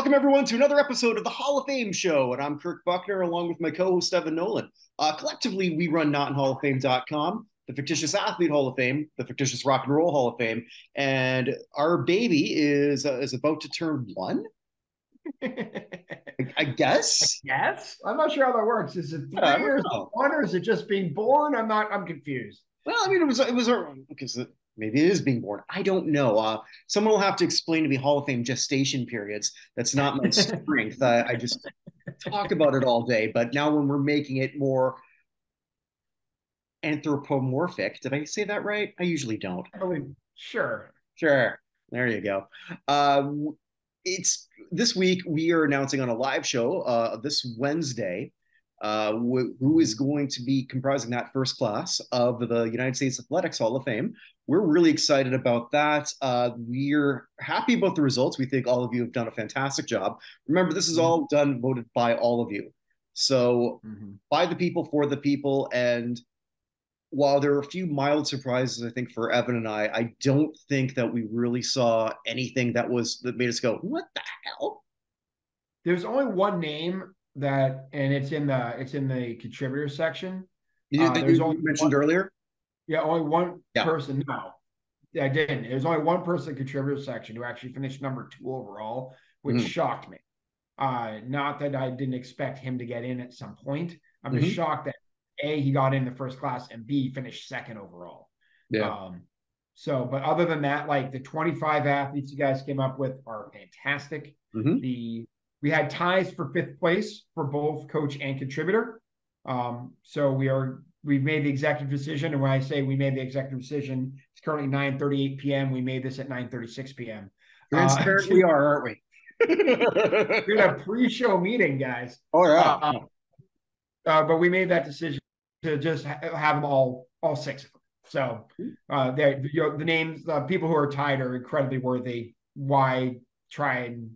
Welcome, everyone, to another episode of the Hall of Fame Show. And I'm Kirk Buchner, along with my co host, Evan Nolan. Collectively, we run NotInHallOfFame.com, the Fictitious Athlete Hall of Fame, the Fictitious Rock and Roll Hall of Fame. And our baby is about to turn one, I guess. Yes, I'm not sure how that works. Is it I three don't or is it know. one or is it just being born? I'm confused. Well, I mean, it was because maybe it is being born. I don't know. Someone will have to explain to me Hall of Fame gestation periods. That's not my strength. I just talk about it all day. But now when we're making it more anthropomorphic, did I say that right? I usually don't. I believe, sure. Sure. There you go. Uh, it's this week we are announcing on a live show this Wednesday who is going to be comprising that first class of the United States Athletics Hall of Fame. We're really excited about that. We're happy about the results. We think all of you have done a fantastic job. Remember, this is all done, voted by all of you. So by the people, for the people. And while there are a few mild surprises, I think for Evan and I don't think that we really saw anything that made us go, "What the hell?" There's only one name and it's in the contributor section. There's You only mentioned one, earlier. yeah, only one Yeah. person. No, I didn't. There's only one person in the contributor section who actually finished number 2 overall, which Mhm. shocked me. Not that I didn't expect him to get in at some point. I'm just Mhm. shocked that A, he got in the first class, and B, finished second overall. Yeah. Um, but other than that, like the 25 athletes you guys came up with are fantastic. Mhm. We had ties for 5th place for both coach and contributor. So we've made the executive decision, and when I say we made the executive decision, it's currently 9:38 p.m. We made this at 9:36 p.m. Transparent we are, aren't we? We had a pre-show meeting, guys. Oh yeah. But we made that decision to just have them all 6 of them. So the names, people who are tied are incredibly worthy. Why try and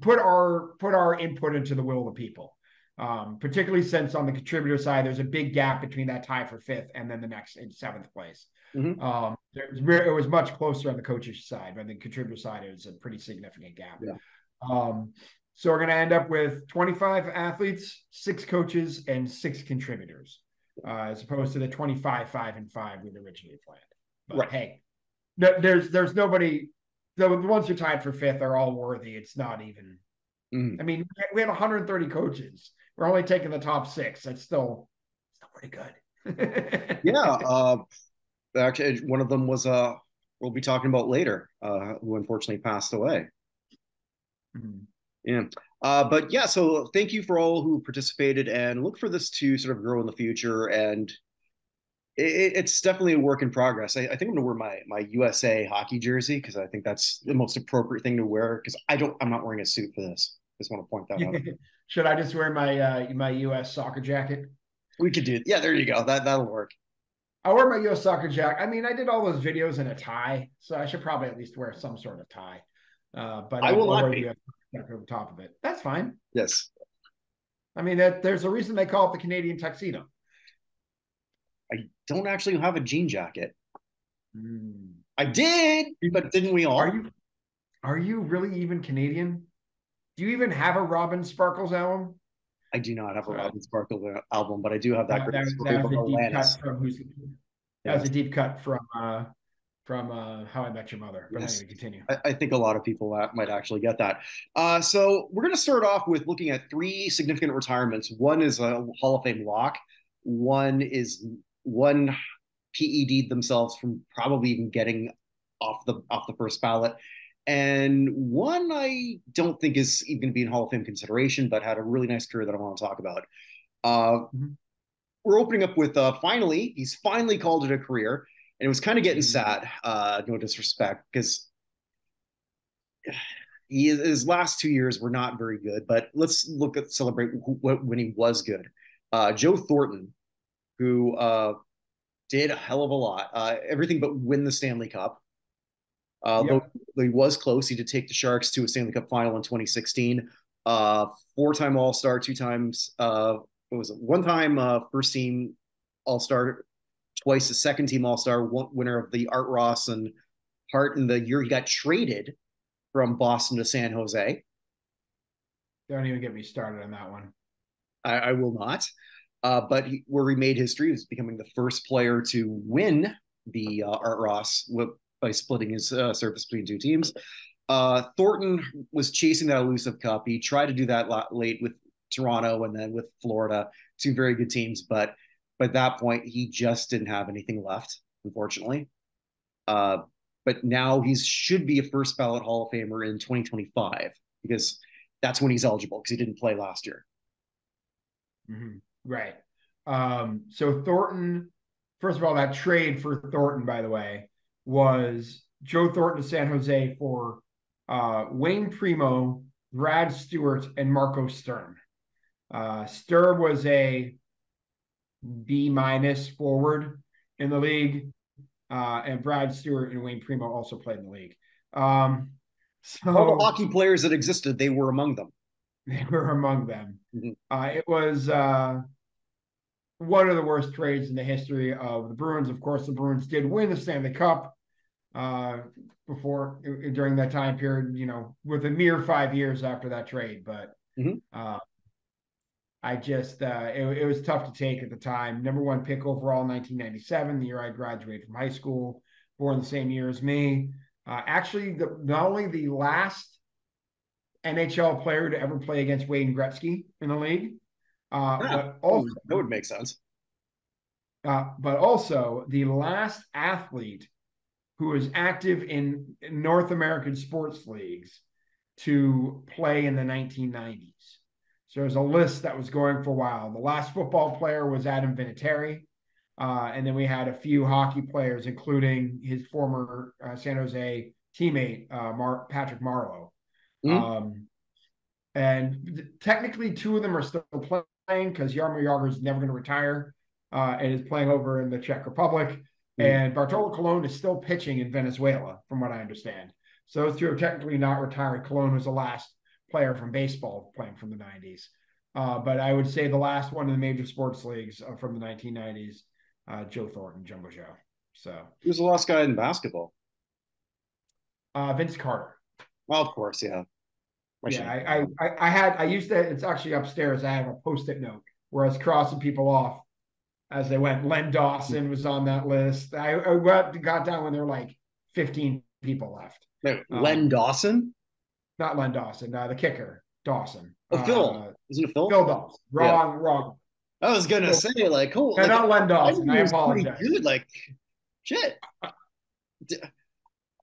put our input into the will of the people? Particularly since on the contributor side, there's a big gap between that tie for 5th and then the next in 7th place. Mhm. It was much closer on the coaches side. On the contributor side, it was a pretty significant gap. Yeah. So we're going to end up with 25 athletes, 6 coaches, and 6 contributors, as opposed to the 25, 5, and 5 we'd originally planned. But Right. hey, there's nobody. The ones who tied for 5th are all worthy. It's not even. Mhm. I mean, we had 130 coaches. We're only taking the top 6. That's still pretty good. Yeah. Actually, one of them was we'll be talking about later, who unfortunately passed away. Yeah. But yeah, so thank you for all who participated, and look for this to sort of grow in the future. And it's definitely a work in progress. I think I'm gonna wear my USA hockey jersey because I think that's the most appropriate thing to wear. Because I'm not wearing a suit for this. Just want to point that out. Should I just wear my U.S. soccer jacket? We could do. Yeah, there you go. That'll work. I wear my U.S. soccer jacket. I mean, I did all those videos in a tie, so I should probably at least wear some sort of tie. But I will I'll not wear the be. U.S. jacket over top of it. That's fine. Yes. I mean, there's a reason they call it the Canadian tuxedo. I don't actually have a jean jacket. Mm. I did, but didn't we Are all? you really even Canadian? Do you even have a Robin Sparkles album? I do not have a Robin Sparkle album, but I do have that That, great that, story that was about a deep Alanis. cut from who's that was Yes. a deep cut from How I Met Your Mother. But Yes. anyway, continue. I think a lot of people might actually get that. So we're going to start off with looking at 3 significant retirements. One is a Hall of Fame lock. One PED'd themselves from probably even getting off the first ballot, and one I don't think is even going to be in Hall of Fame consideration, but had a really nice career that I want to talk about. Uh, we're opening up with he's finally called it a career, and it was kind of getting sad. No disrespect, because his last 2 years were not very good. But let's celebrate when he was good. Joe Thornton, who did a hell of a lot, everything but win the Stanley Cup. Though Yep. he was close, he did take the Sharks to a Stanley Cup final in 2016. 4-time All Star, 2 times. What was it? 1 time first team All Star, twice a second team All Star, winner of the Art Ross and Hart in the year he got traded from Boston to San Jose. Don't even get me started on that one. I will not. But where he made history was becoming the first player to win the Art Ross by splitting his service between two teams. Thornton was chasing that elusive cup. He tried to do that late with Toronto and then with Florida, two very good teams. But by that point, he just didn't have anything left, unfortunately. Uh, but now he should be a first ballot Hall of Famer in 2025 because that's when he's eligible because he didn't play last year. Mm-hmm. Right. So Thornton, first of all, that trade for Thornton, by the way, was Joe Thornton to San Jose for Wayne Primo, Brad Stewart, and Marco Sturm. Sturm was a B- forward in the league, and Brad Stewart and Wayne Primo also played in the league. All the hockey players that existed, they were among them. They were among them. Mm-hmm. It was one of the worst trades in the history of the Bruins. Of course, the Bruins did win the Stanley Cup during that time period, with a mere 5 years after that trade. But I just, it was tough to take at the time. Number one pick overall in 1997, the year I graduated from high school, born the same year as me. Actually, not only the last NHL player to ever play against Wayne Gretzky in the league, but also that would make sense. But also the last athlete who is active in North American sports leagues to play in the 1990s. So there's a list that was going for a while. The last football player was Adam Vinatieri. And then we had a few hockey players, including his former San Jose teammate, Patrick Marleau. And technically, two of them are still playing because Jaromir Jagr is never going to retire and is playing over in the Czech Republic. And Bartolo Colon is still pitching in Venezuela, from what I understand. So those two are technically not retired. Colon was the last player from baseball playing from the 90s. But I would say the last one in the major sports leagues from the 1990s, Joe Thornton, Jumbo Joe. So who's the last guy in basketball? Vince Carter. Well, of course, yeah. I used to, it's actually upstairs. I have a Post-it note where I was crossing people off as they went. Len Dawson was on that list. I got down when there were like 15 people left. Len Dawson? Not Len Dawson, the kicker, Dawson. Oh, Phil. Isn't it Phil? Phil Dawson. Wrong. I was going to say, like, not Len Dawson. I apologize. Good. Like, shit.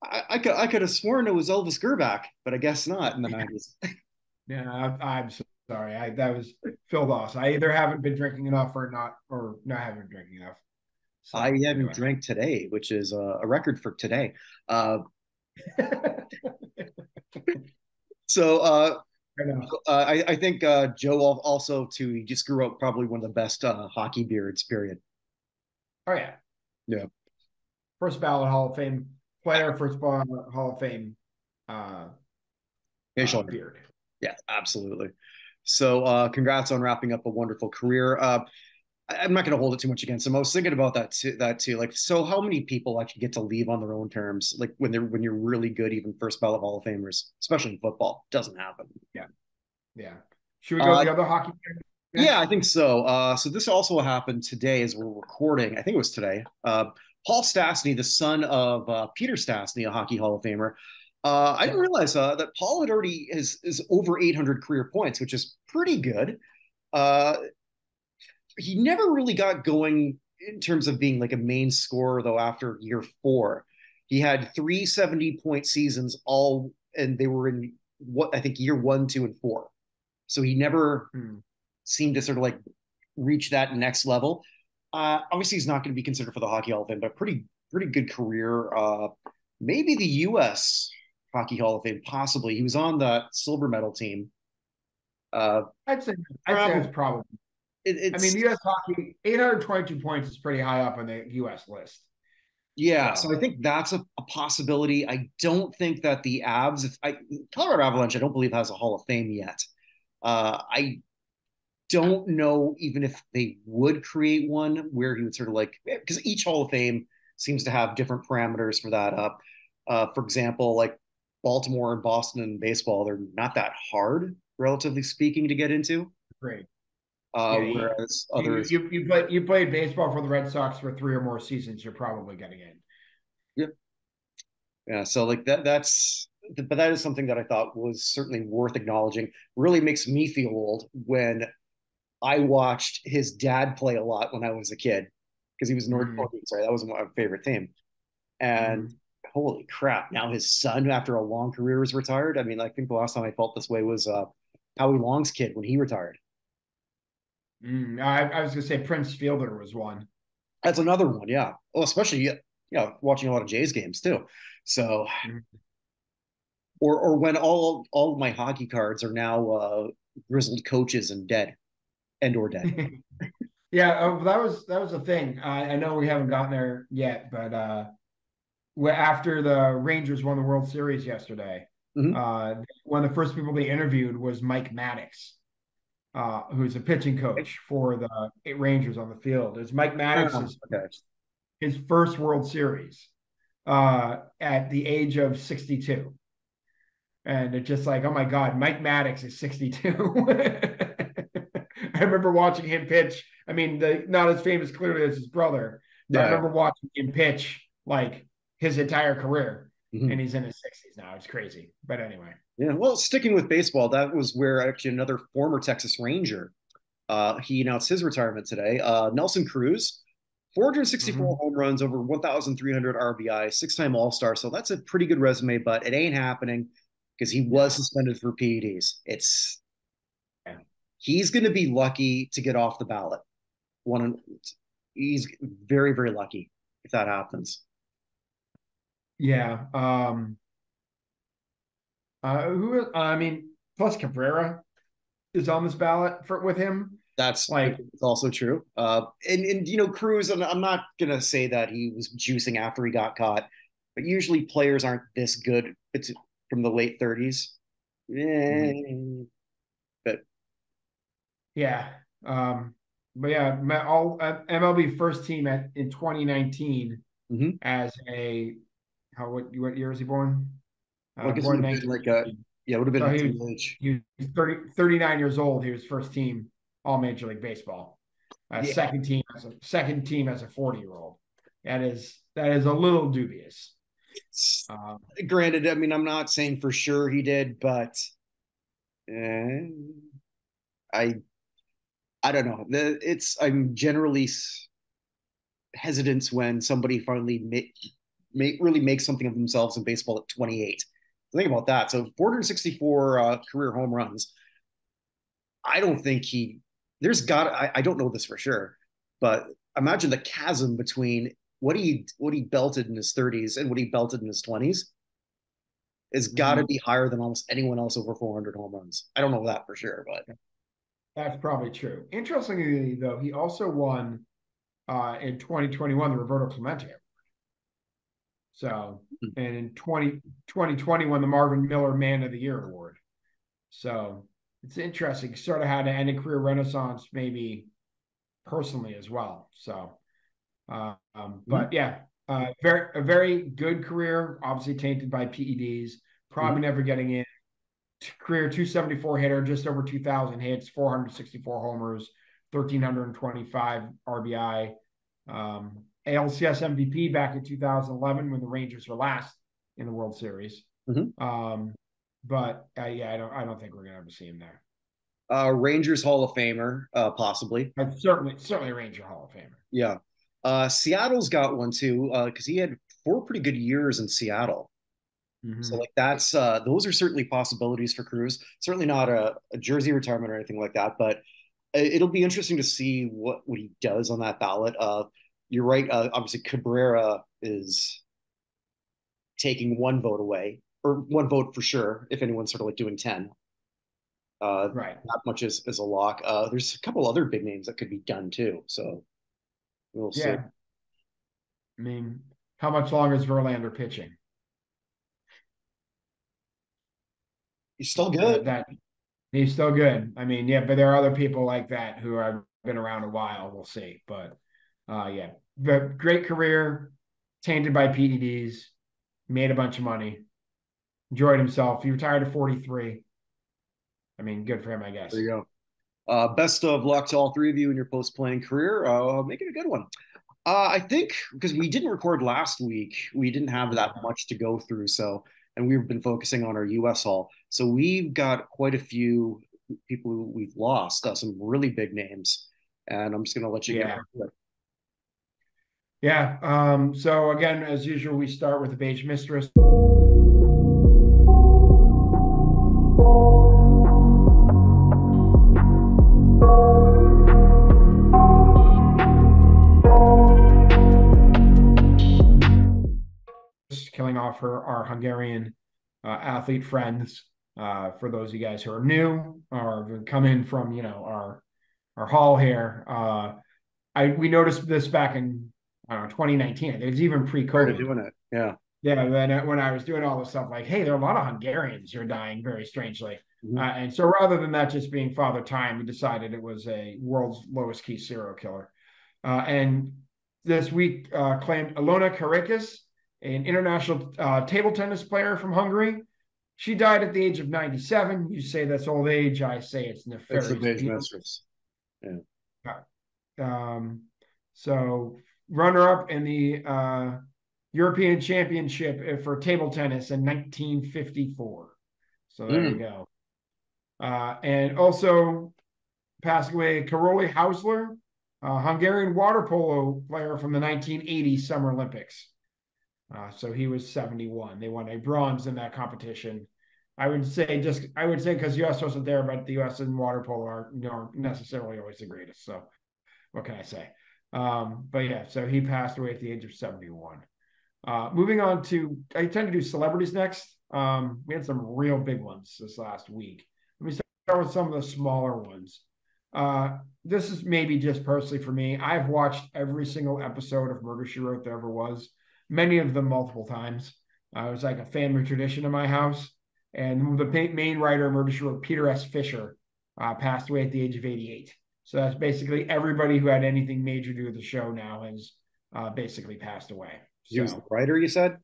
I could have sworn it was Elvis Gerbach, but I guess not in the 90s. Yeah, I'm sorry. That was Phil Dawson. I either haven't been drinking enough or not haven't been drinking enough. So, I haven't drank today, which is a record for today. So I think Joe also too. He just grew up probably one of the best hockey beards. Period. Oh yeah. First ballot Hall of Fame player, first ballot Hall of Fame beard. Yeah, absolutely. So congrats on wrapping up a wonderful career. I'm not going to hold it too much against him. I was thinking about that too. Like, so how many people actually get to leave on their own terms? Like when you're really good, even first ballot Hall of Famers, especially in football, doesn't happen. Yeah. Should we go to the other hockey player? Yeah, I think so. So this also happened today as we're recording. I think it was today. Paul Stastny, the son of Peter Stastny, a hockey Hall of Famer. I didn't realize that Paul had already is over 800 career points, which is pretty good. He never really got going in terms of being like a main scorer, though, after year 4. He had 3 70-point seasons, and they were in what I think year 1, 2, and 4. So he never seemed to sort of like reach that next level. Obviously, he's not going to be considered for the Hockey Hall of Fame, but pretty good career. Maybe the U.S. Hockey Hall of Fame, possibly. He was on the silver medal team. I'd say it's probably. I mean, the U.S. hockey, 822 points is pretty high up on the U.S. list. Yeah, so I think that's a possibility. I don't think that the Avs, Colorado Avalanche, I don't believe has a Hall of Fame yet. I don't know even if they would create one where he would sort of like, because each Hall of Fame seems to have different parameters for that. For example, like Baltimore and Boston and baseball, they're not that hard, relatively speaking, to get into. Great. Yeah, Whereas others, you played baseball for the Red Sox for 3 or more seasons. You're probably getting in. yeah, yeah. So like but that is something that I thought was certainly worth acknowledging. Really makes me feel old when I watched his dad play a lot when I was a kid because he was North. Mm-hmm. Sorry, that was my favorite team. And Mm-hmm. holy crap! Now his son, after a long career, is retired. I mean, I think the last time I felt this way was Howie Long's kid when he retired. I was gonna say Prince Fielder was one. That's another one, yeah. Well, especially watching a lot of Jays games too. So, Mm-hmm. or when all of my hockey cards are now grizzled coaches and dead and or dead. Yeah, that was the thing. I know we haven't gotten there yet, but after the Rangers won the World Series yesterday, Mm-hmm. one of the first people they interviewed was Mike Maddox, who's a pitching coach for the Rangers on the field. It's Mike Oh, Maddox's okay. his first World Series at the age of 62. And it's just like, oh my God, Mike Maddox is 62. I remember watching him pitch. I mean, not as famous clearly as his brother, but I Yeah. remember watching him pitch like his entire career. Mm-hmm. And he's in his 60s now. It's crazy. But anyway. Yeah. Well, sticking with baseball, that was where actually another former Texas Ranger he announced his retirement today. Nelson Cruz, 464 Mm-hmm. home runs, over 1,300 RBI, six-time All-Star. So that's a pretty good resume, but it ain't happening because he was No. suspended for PEDs. Yeah. He's going to be lucky to get off the ballot. One, he's very, very lucky if that happens. Yeah. I mean, plus Cabrera is on this ballot with him. That's Like, also true. And Cruz, I'm not gonna say that he was juicing after he got caught, but usually players aren't this good. It's from the late 30s. mhm. But Yeah. But yeah, all MLB first team in 2019 mhm. as a what year was he born? Well, I guess it Born would have been like 19. it would have So been he was DH. he was 39 years old. He was first team all Major League Baseball. Yeah, Second team as a 40-year-old. That is a little dubious. it's, Um, granted. I mean, I'm not saying for sure he did, but uh, I I don't know. I'm generally hesitant when somebody finally really makes something of themselves in baseball at 28. Think about that. So 464 career home runs. I don't think I don't know this for sure, but imagine the chasm between what he belted in his 30s and what he belted in his 20s has got to mhm. be higher than almost anyone else over 400 home runs. I don't know that for sure, but That's probably true. Interestingly, though, he also won in 2021 the Roberto Clemente. So, and in 2020 won the Marvin Miller Man of the Year award. So it's interesting. Sort of had an end of career renaissance, maybe personally as well. So, mm-hmm. but yeah, a very good career. Obviously tainted by PEDs. Mm-hmm. Probably never getting in. Career 274 hitter, just over 2,000 hits, 464 homers, 1,325 RBI. ALCS MVP back in 2011 when the Rangers were last in the World Series. Mm-hmm. But yeah, I don't think we're gonna ever see him there. Rangers Hall of Famer, possibly. But certainly a Ranger Hall of Famer. Yeah. Seattle's got one too, because he had four pretty good years in Seattle. So Mm-hmm. like that's those are certainly possibilities for Cruz. Certainly not a jersey retirement or anything like that, but it'll be interesting to see what he does on that ballot. You're right. Obviously, Cabrera is taking one vote away, or one vote for sure. If anyone's sort of like doing 10, Right. not much is a lock. There's a couple other big names that could be done too. So we'll see. Yeah. I mean, how much longer is Verlander pitching? He's still good. That he's still good. I mean, yeah, but there are other people like that who have been around a while. We'll see. But yeah, the great career, tainted by PEDs, made a bunch of money. enjoyed himself. He retired at 43. I mean, good for him, I There guess. you go. Best of luck to all three of you in your post-playing career. Make it a good one. I think because we didn't record last week, we didn't have that much to go through. So, and we've been focusing on our US haul. So we've got quite a few people who we've lost, some really big names. And I'm just going to let you get Yeah. right to it. Yeah. So again, as usual, we start with the Beige Mistress. Killing off our Hungarian athlete friends. For those of you guys who are new or come in from our hall here, we noticed this back in, I don't know, 2019. It was even Started pre-COVID. doing it. Yeah. Yeah, when I was doing all this stuff, like, hey, there are a lot of Hungarians who are dying very strangely. Mhm. And so rather than that just being Father Time, we decided it was a world's lowest key serial killer. And this week claimed Ilona Karakis, an international table tennis player from Hungary. She died at the age of 97. You say that's old age. I say it's It's the nefarious beige beyond. mistress. Yeah. Um, so runner up in the European Championship for table tennis in 1954. So there you Mm. go. And also passed away Karoli Hausler, a Hungarian water polo player from the 1980 Summer Olympics. So he was 71. They won a bronze in that competition. I would say because the US wasn't there, but the US in water polo aren't necessarily always the greatest. So what can I say? But yeah, so he passed away at the age of 71. Moving on to, I tend to do celebrities next. We had some real big ones this last week. Let me start with some of the smaller ones. This is maybe just personally for me. I've watched every single episode of Murder, She Wrote there ever was, many of them multiple times. It was like a family tradition in my house. And the main writer of Murder, She Wrote, Peter S. Fisher, passed away at the age of 88. So that's basically everybody who had anything major to do with the show now has basically passed away. He was the So writer, you said?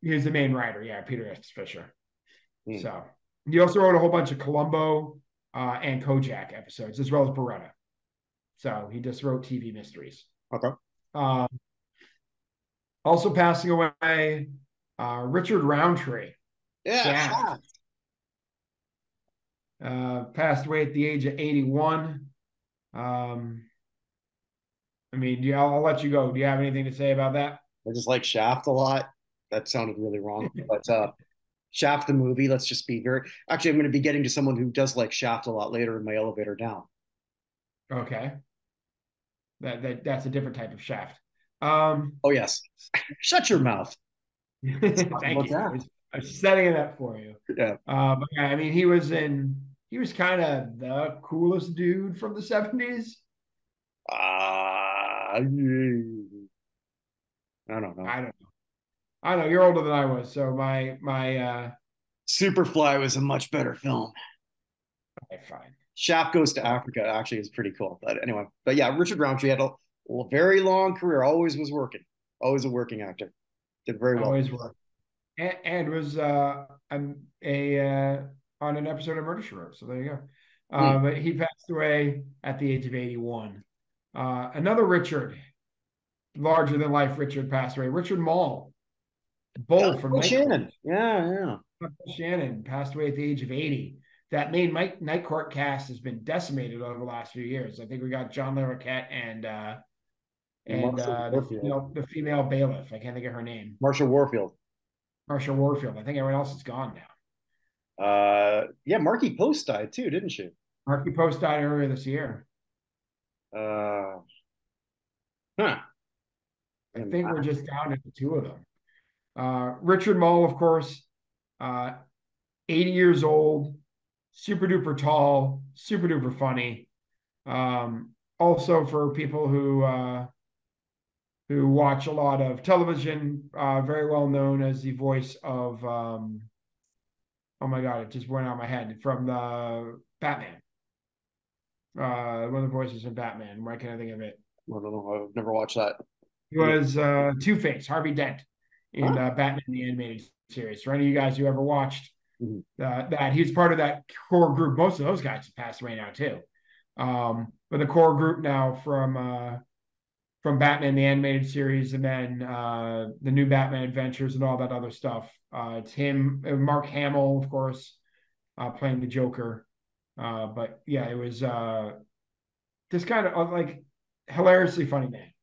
he was the main writer, yeah, Peter S. Fisher. Mm. So he also wrote a whole bunch of Columbo and Kojak episodes, as well as Beretta. So he just wrote TV mysteries. Okay. Um, Also passing away, Richard Roundtree, Yeah. Shaft, passed away at the age of 81. Um, I mean, I'll let you go. Do you have anything to say about that? I just like Shaft a lot. That sounded really wrong. But Shaft the movie, let's just be very actually, I'm going to be getting to someone who does like Shaft a lot later in my elevator down. Okay, that's a different type of Shaft. Um, Oh yes. Shut your mouth. Let's talk Thank about you. that. I was setting it up for you. Yeah. But yeah, I mean, he was kind of the coolest dude from the 70s. I don't know. I don't know. I don't know. You're older than I was, so my Superfly was a much better film. okay, fine. Shaft Goes to So Africa actually is pretty cool. But anyway, but yeah, Richard Roundtree had a very long career. Always was working. Always a working actor. Did very well. always were, and was a on an episode of Murder She Wrote. So there you go. Hmm. But he passed away at the age of 81. Another Richard, larger than life Richard, passed away. Richard Mall, Bull from Well, Night Court. Shannon. Yeah, yeah. Shannon passed away at the age of 80. That main Night Court cast has been decimated over the last few years. I think we got John Larroquette and Marshall Warfield. the female bailiff. I can't think of her name. Marshall Warfield. Marsha Warfield. I think everyone else is gone now. Yeah, Marky Post died too, didn't she? Marky Post died earlier this year. Uh, huh. I think we're just down to the two of them. Richard Mole, of course, 80 years old, super duper tall, super duper funny. Also, for people who watch a lot of television, very well known as the voice of oh my god, it just went out of my head from the Batman. One of the voices in Batman. Why can't I think of it? I don't know. I've never watched that. He was Two Face, Harvey Dent. in Huh? Batman the Animated Series. For any of you guys who ever watched Mhm. that, he's part of that core group. Most of those guys have passed away now too. But the core group now from Batman the Animated Series, and then the new Batman Adventures and all that other stuff. It's him, Mark Hamill, of course, playing the Joker. But yeah, it was just kind of like hilariously funny man.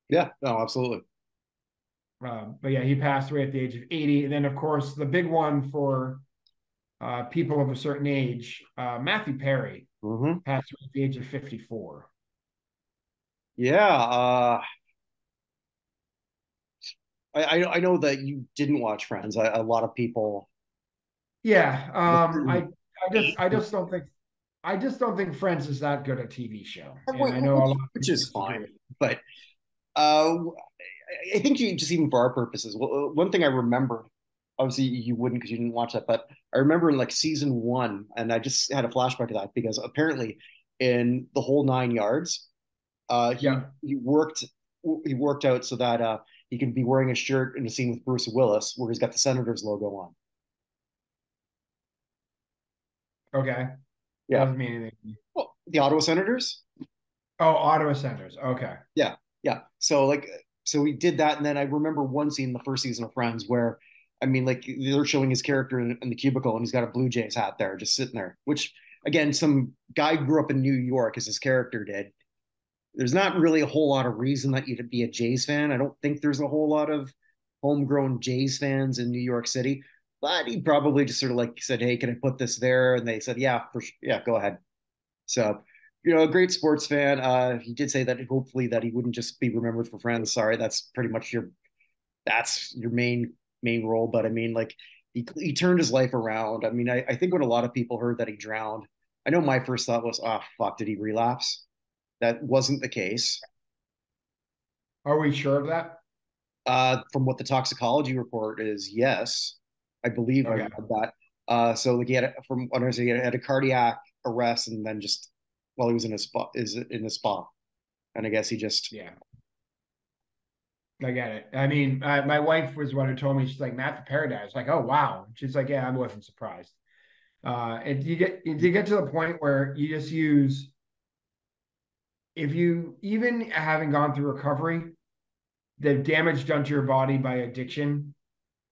Yeah, no, absolutely. But yeah, he passed away at the age of 80. And then, of course, the big one for people of a certain age, Matthew Perry Hmm. passed away at the age of 54. Yeah, I know that you didn't watch Friends. A lot of people. Yeah, Wait, I just don't think Friends is that good a TV show, and I know a lot of which people is disagree. fine, but uh, I think you just even for our purposes. Well, one thing I remember, obviously you wouldn't because you didn't watch that, but I remember in like season one, and I just had a flashback to that because apparently in the whole 9 yards, Yeah. he worked out so that he can be wearing a shirt in a scene with Bruce Willis where he's got the Senators logo on. Okay. Yeah, Doesn't mean anything. well, the Ottawa Senators. Oh, Ottawa Senators. Okay. Yeah, yeah. So like, so we did that, and then I remember one scene in the first season of Friends where, I mean, like they're showing his character in the cubicle, and he's got a Blue Jays hat there, just sitting there. Which again, some guy grew up in New York, as his character did. There's not really a whole lot of reason that you'd be a Jays fan. I don't think there's a whole lot of homegrown Jays fans in New York City, but he probably just sort of like said, "Hey, can I put this there?" And they said, "Yeah, for sure. Yeah, go ahead." So, a great sports fan. He did say that hopefully that he wouldn't just be remembered for Friends. Sorry, that's your main role. But I mean, like he turned his life around. I mean, I think when a lot of people heard that he drowned, I know my first thought was, oh fuck, did he relapse? That wasn't the case. Are we sure of that? From what the toxicology report is, yes, I believe I Okay. read that. So like from what I say, he had a cardiac arrest, and then just while he was in a spa, and I guess he just. Yeah. I get it. I mean, my wife was one who told me, she's like, Matt for Paradise. Like, oh wow. She's like, yeah, I wasn't surprised. And you get to the point where you just use, if you even having gone through recovery, the damage done to your body by addiction,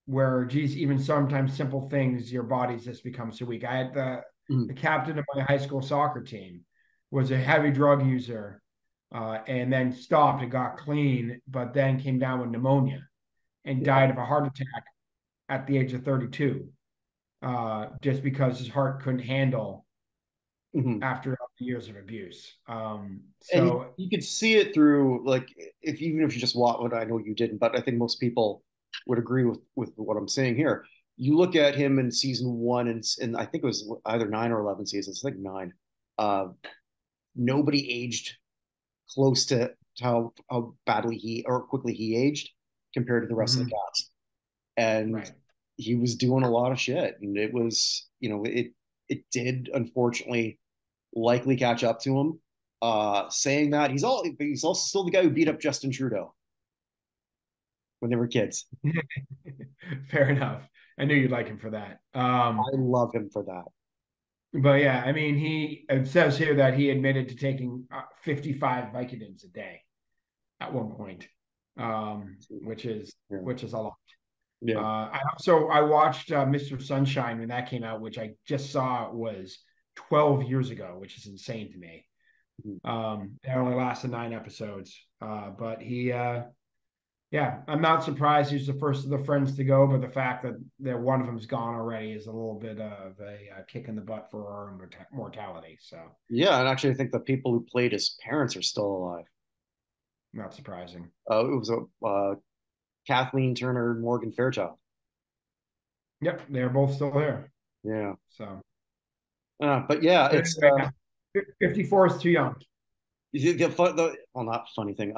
where geez, even sometimes simple things, your body just becomes so weak. I had the Mhm. captain of my high school soccer team was a heavy drug user, and then stopped and got clean, but then came down with pneumonia and Yeah. died of a heart attack at the age of 32, just because his heart couldn't handle Mhm. after years of abuse. And So you could see it through like if even if you just watch what I know you didn't, but I think most people would agree with what I'm saying here. You look at him in season one, and I think it was either 9 or 11 seasons. I think nine. Uh, Nobody aged close to how badly he or quickly he aged compared to the rest of the mhm, cast. And right. he was doing a lot of shit, and it was it did unfortunately likely catch up to him. Saying that he's also still the guy who beat up Justin Trudeau when they were kids. Fair enough. I knew you'd like him for that. I love him for that. But yeah, I mean, it says here that he admitted to taking 55 Vicodins a day at one point, Yeah, which is a lot. yeah. I watched Mr. Sunshine when that came out, which I just saw was 12 years ago, which is insane to me. Mhm. It only lasted 9 episodes, but yeah, I'm not surprised he's the first of the friends to go, but the fact that one of them's gone already is a little bit of a kick in the butt for our mortality. So Yeah, and actually, I think the people who played his parents are still alive. not surprising. It was a Kathleen Turner and Morgan Fairchild. Yep, they're both still there. Yeah, So, but yeah, but it's anyway, yeah, 54 is too young. well, not funny thing.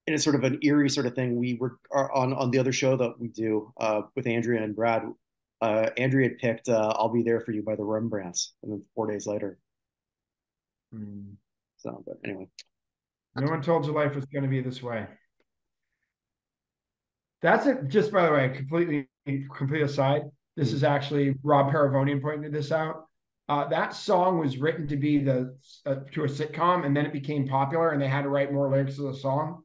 And it's sort of an eerie sort of thing. We were on the other show that we do with Andrea and Brad. Andrea had picked "I'll Be There for You" by the Rembrandts, and then 4 days later. Hmm. So, but anyway, No one told you life was going to be this way. That's it. Just by the way, complete aside. This is actually Rob Paravonian pointing this out. That song was written to be to a sitcom, and then it became popular, and they had to write more lyrics to the song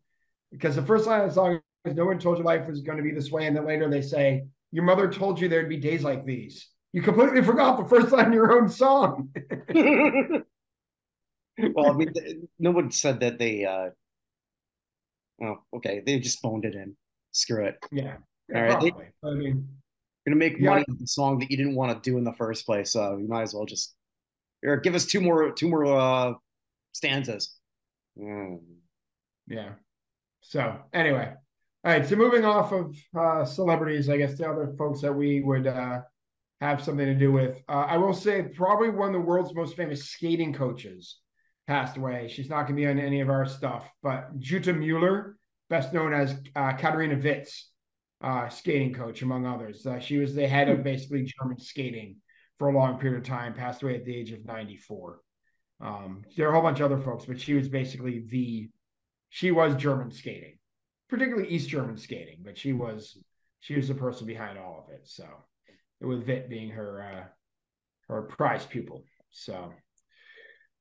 because the first line of the song is "No one told you life was going to be this way," and then later they say, "Your mother told you there'd be days like these." You completely forgot the first line of your own song. Well, I mean, no one said that they. Oh, okay, they just phoned it in. Screw it. Yeah, All yeah, right, they're probably. I mean, gonna make yeah, money with the song that you didn't want to do in the first place. So you might as well just here, give us two more stanzas. Mm. yeah. So anyway, all right. So moving off of celebrities, I guess the other folks that we would have something to do with. I will say probably one of the world's most famous skating coaches passed away. She's not going to be on any of our stuff, but Jutta Mueller, best known as Katharina Witt's skating coach, among others. She was the head of basically German skating for a long period of time, passed away at the age of 94. There are a whole bunch of other folks, but she was basically she was German skating, particularly East German skating, but she was the person behind all of it. So with Witt being her prize pupil. So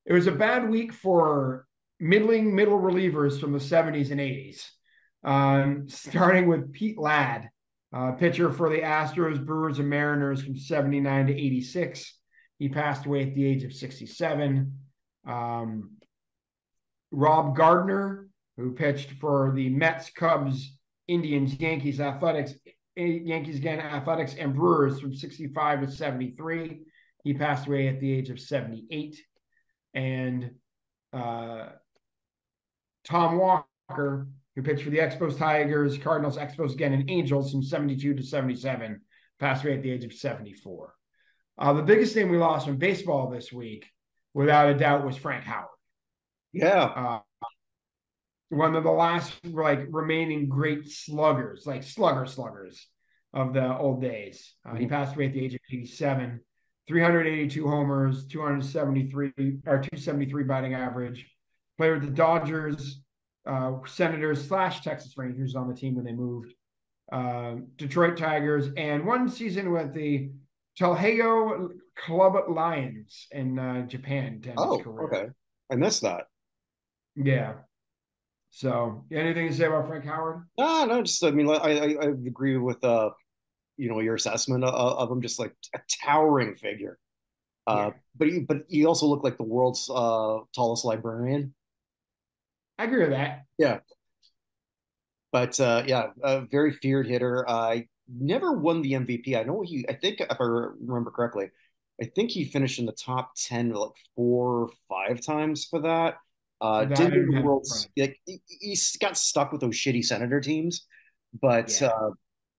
it was a bad week for middle relievers from the 70s and 80s. Starting with Pete Ladd, pitcher for the Astros, Brewers, and Mariners from 79 to 86. He passed away at the age of 67. Rob Gardner, who pitched for the Mets, Cubs, Indians, Yankees, Athletics, and Brewers from 65 to 73. He passed away at the age of 78. And Tom Walker, who pitched for the Expos, Tigers, Cardinals, Expos again, and Angels from 72 to 77, passed away at the age of 74. The biggest name we lost from baseball this week, without a doubt, was Frank Howard. Yeah. One of the last remaining great sluggers, like sluggers of the old days. He passed away at the age of 87. 382 homers, 273 batting average. Played with the Dodgers, Senators / Texas Rangers on the team when they moved. Detroit Tigers, and one season with the Telheo Club Lions in Japan to end his Oh, career. okay. I missed that. Yeah. So, anything to say about Frank Howard? No, no, just I mean, I agree with your assessment of him, just like a towering figure. Yeah, But he also looked like the world's tallest librarian. I agree with that. Yeah, but yeah, a very feared hitter. I never won the MVP. I think if I remember correctly, I think he finished in the top 10 like 4 or 5 times for that. That I Didn't win don't the have in world. front of Like, he got stuck with those shitty Senator teams, but Yeah.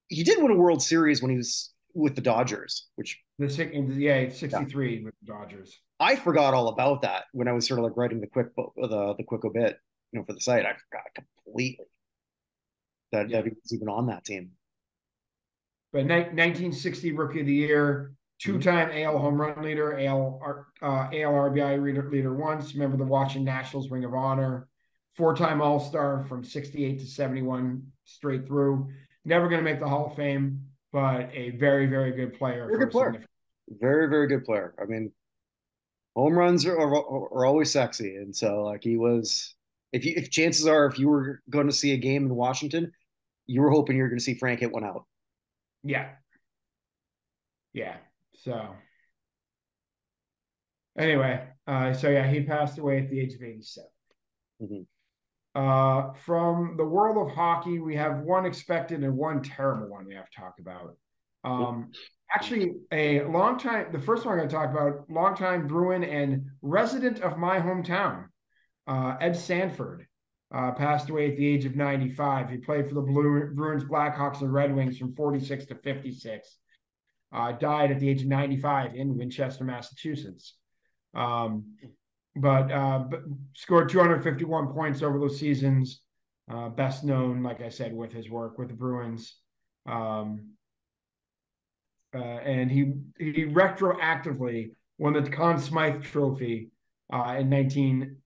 he did win a World Series when he was with the Dodgers, which Yeah, yeah, 63 with the Dodgers. I forgot all about that when I was sort of like writing the quick obit, for the site. I forgot completely that Yeah. he was even on that team. But 1960 Rookie of the Year, Mhm. two-time AL home run leader, AL RBI leader once, member of the Washington Nationals Ring of Honor, four-time All-Star from 68 to 71 straight through. Never going to make the Hall of Fame, but a very, very good player Very for good a player. significant. Very, very good player. I mean, home runs are always sexy, and so like he was. If chances are, if you were going to see a game in Washington, you were hoping you're going to see Frank hit one out. Yeah. Yeah. So anyway, so yeah, he passed away at the age of 87. Mm-hmm. From the world of hockey, we have one expected and one terrible one we have to talk about. Actually, the first one I'm going to talk about, longtime Bruin and resident of my hometown, Ed Sanford, passed away at the age of 95. He played for the Bruins, Blackhawks, and Red Wings from 46 to 56. Died at the age of 95 in Winchester, Massachusetts. But scored 251 points over those seasons. Best known, like I said, with his work with the Bruins. And he retroactively won the Conn Smythe Trophy in 19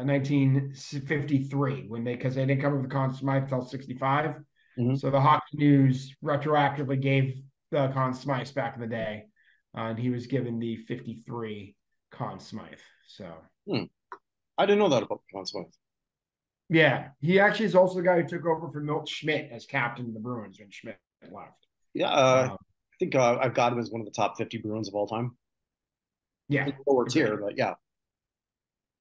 1953 when because they didn't come up with the Conn Smythe until 65. Mhm. So the Hockey News retroactively gave the Conn Smythe back in the day, and he was given the 53 Conn Smythe. So Hmm. I didn't know that about Conn Smythe. yeah, he actually is also the guy who took over for Milt Schmidt as captain of the Bruins when Schmidt left. Yeah, Um, I think I've got him as one of the top 50 Bruins of all time. yeah, In the lower agreed. tier, but yeah,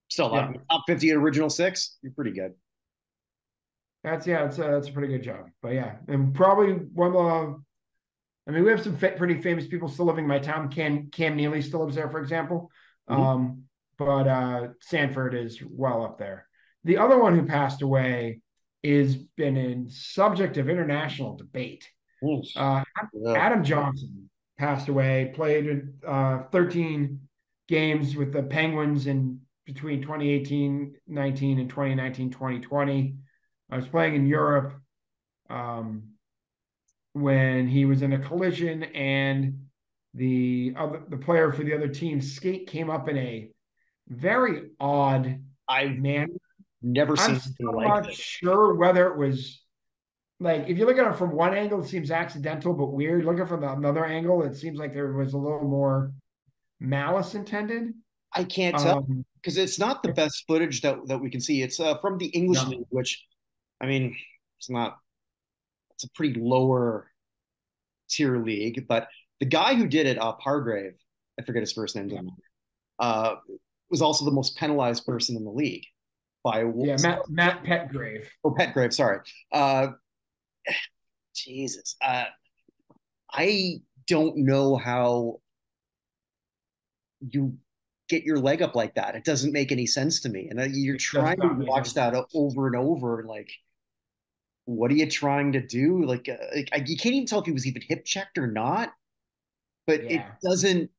still Yeah, top 50 original six. You're pretty good. that's a pretty good job. But yeah, and probably one of the. I mean, we have some pretty famous people still living in my town. Cam Neely still lives there, for example. Mhm. But Sanford is well up there. The other one who passed away is been in subject of international debate. Oof. Uh, Yeah. Adam Johnson passed away, played 13 games with the Penguins in between 2018-19 and 2019-2020. I was playing in Europe when he was in a collision and the player for the other team's skate came up in a very odd I've manner. never I'm seen anything still like not this. sure whether it was like if you look at it from one angle, it seems accidental but weird. Looking from another angle, it seems like there was a little more malice intended. I can't tell Um, because it's not the best footage that we can see. It's from the English no, League, which I mean, it's not. It's a pretty lower tier league, but the guy who did it, Pargrave, I forget his first name, yeah, uh, was also the most penalized person in the league by yeah, Matt Petgrave. oh Petgrave, sorry. Uh, Jesus, I don't know how you get your leg up like that. It doesn't make any sense to me. And you're It does trying to not make any watch that sense. over and over. Like, what are you trying to do? You can't even tell if he was even hip checked or not. But it Yeah, doesn't.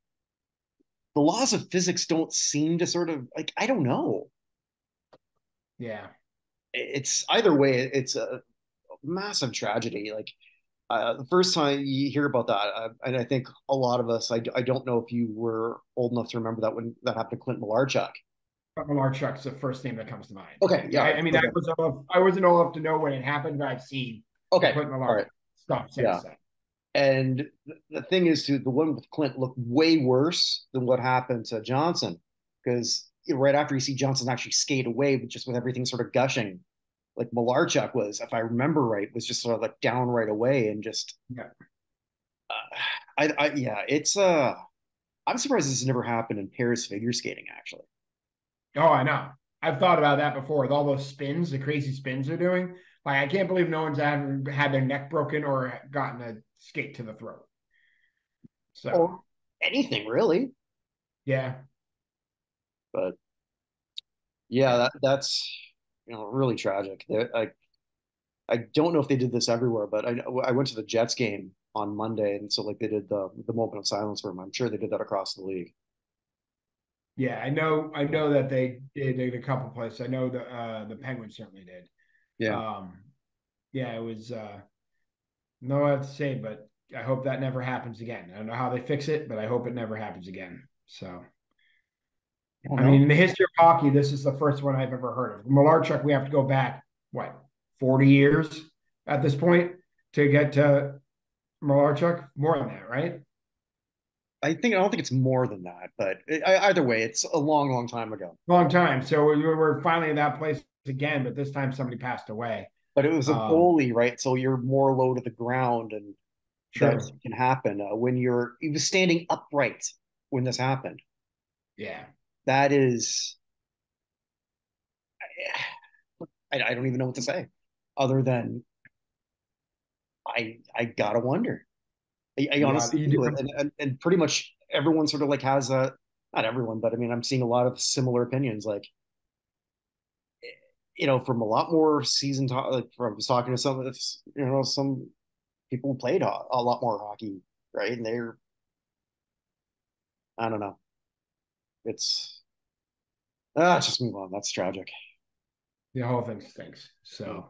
The laws of physics don't seem to sort of like. I don't know. yeah. It's either way. It's a massive tragedy. Like the first time you hear about that, and I think a lot of us, I don't know if you were old enough to remember that when that happened to Clint Malarchuk. Malarchuk's the first name that comes to mind. Okay, yeah, I mean, okay, I wasn't old enough to know when it happened, but I've seen the okay, Clint all Malarchuk right, stuff yeah. since then. And the thing is, too, the one with Clint looked way worse than what happened to Johnson because right after you see Johnson actually skate away, but just with everything sort of gushing, like Malarchuk was, if I remember right, was just sort of like down right away and just, Yeah. yeah, it's I'm surprised this has never happened in pairs figure skating actually. Oh, I know. I've thought about that before with all those spins, the crazy spins they're doing. Like, I can't believe no one's ever had their neck broken or gotten a skate to the throat. So, Or anything really. yeah, But yeah, yeah. that's really tragic. I don't know if they did this everywhere, but I went to the Jets game on Monday, and so like they did the moment of silence for him. I'm sure they did that across the league. Yeah, I know that they did a couple places. I know the Penguins certainly did. Yeah. Um, yeah, it was no what to say, but I hope that never happens again. I don't know how they fix it, but I hope it never happens again. So, I don't I know. mean, in the history of hockey, this is the first one I've ever heard of. Malarchuk, we have to go back, what, 40 years at this point to get to Malarchuk? More than that, right? I don't think it's more than that, but either way, it's a long, long time ago. Long time. So we're finally in that place again, but this time somebody passed away. But it was a Um, goalie, right? So you're more low to the ground, and that true. can happen when he was standing upright when this happened. Yeah. That is, I don't even know what to say, other than I gotta wonder. I Yeah. honestly You do. do, and pretty much everyone sort of like has a not everyone, but I mean I'm seeing a lot of similar opinions. Like from a lot more seasoned, like from I was talking to some people who played a lot more hockey, right? And they're I don't know. It's just move on. That's tragic. The whole thing stinks. Yeah. So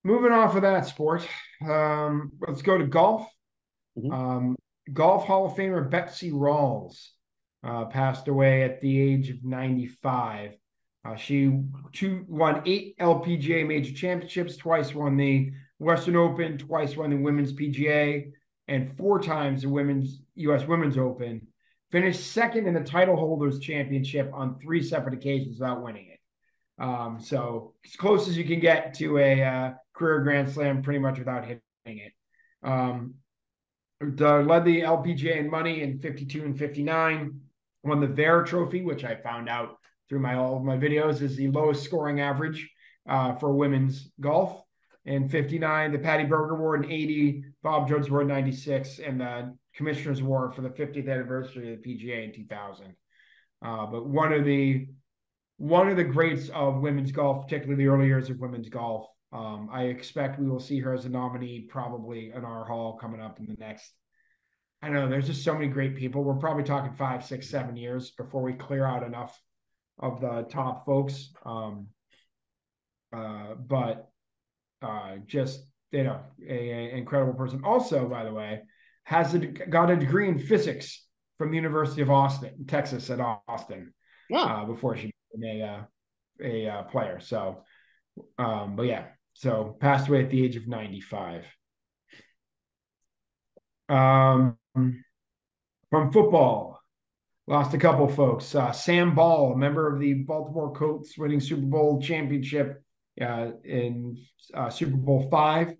moving off of that sport, let's go to golf. Mhm. Um, Golf Hall of Famer Betsy Rawls passed away at the age of 95. She won 8 LPGA major championships, twice won the Western Open, twice won the Women's PGA, and 4 times the U.S. Women's Open. Finished second in the title holders championship on 3 separate occasions without winning it. So as close as you can get to a career Grand Slam, pretty much without hitting it. Led the LPGA in money in 52 and 59. Won the Vare Trophy, which I found out through all of my videos is the lowest scoring average for women's golf. In 59, the Patty Berger Award in 80, Bob Jones Award in 96, and the Commissioner's Award for the 50th anniversary of the PGA in 2000. But one of the greats of women's golf, particularly the early years of women's golf. I expect we will see her as a nominee probably in our hall coming up in the next. I don't know. There's just so many great people. We're probably talking 5, 6, 7 years before we clear out enough of the top folks. But just, an incredible person. Also, by the way, got a degree in physics from the University of Austin, Texas at Austin, before she became a player. So, but yeah, so passed away at the age of 95. From football, lost a couple folks. Sam Ball, a member of the Baltimore Colts, winning Super Bowl championship in Super Bowl V.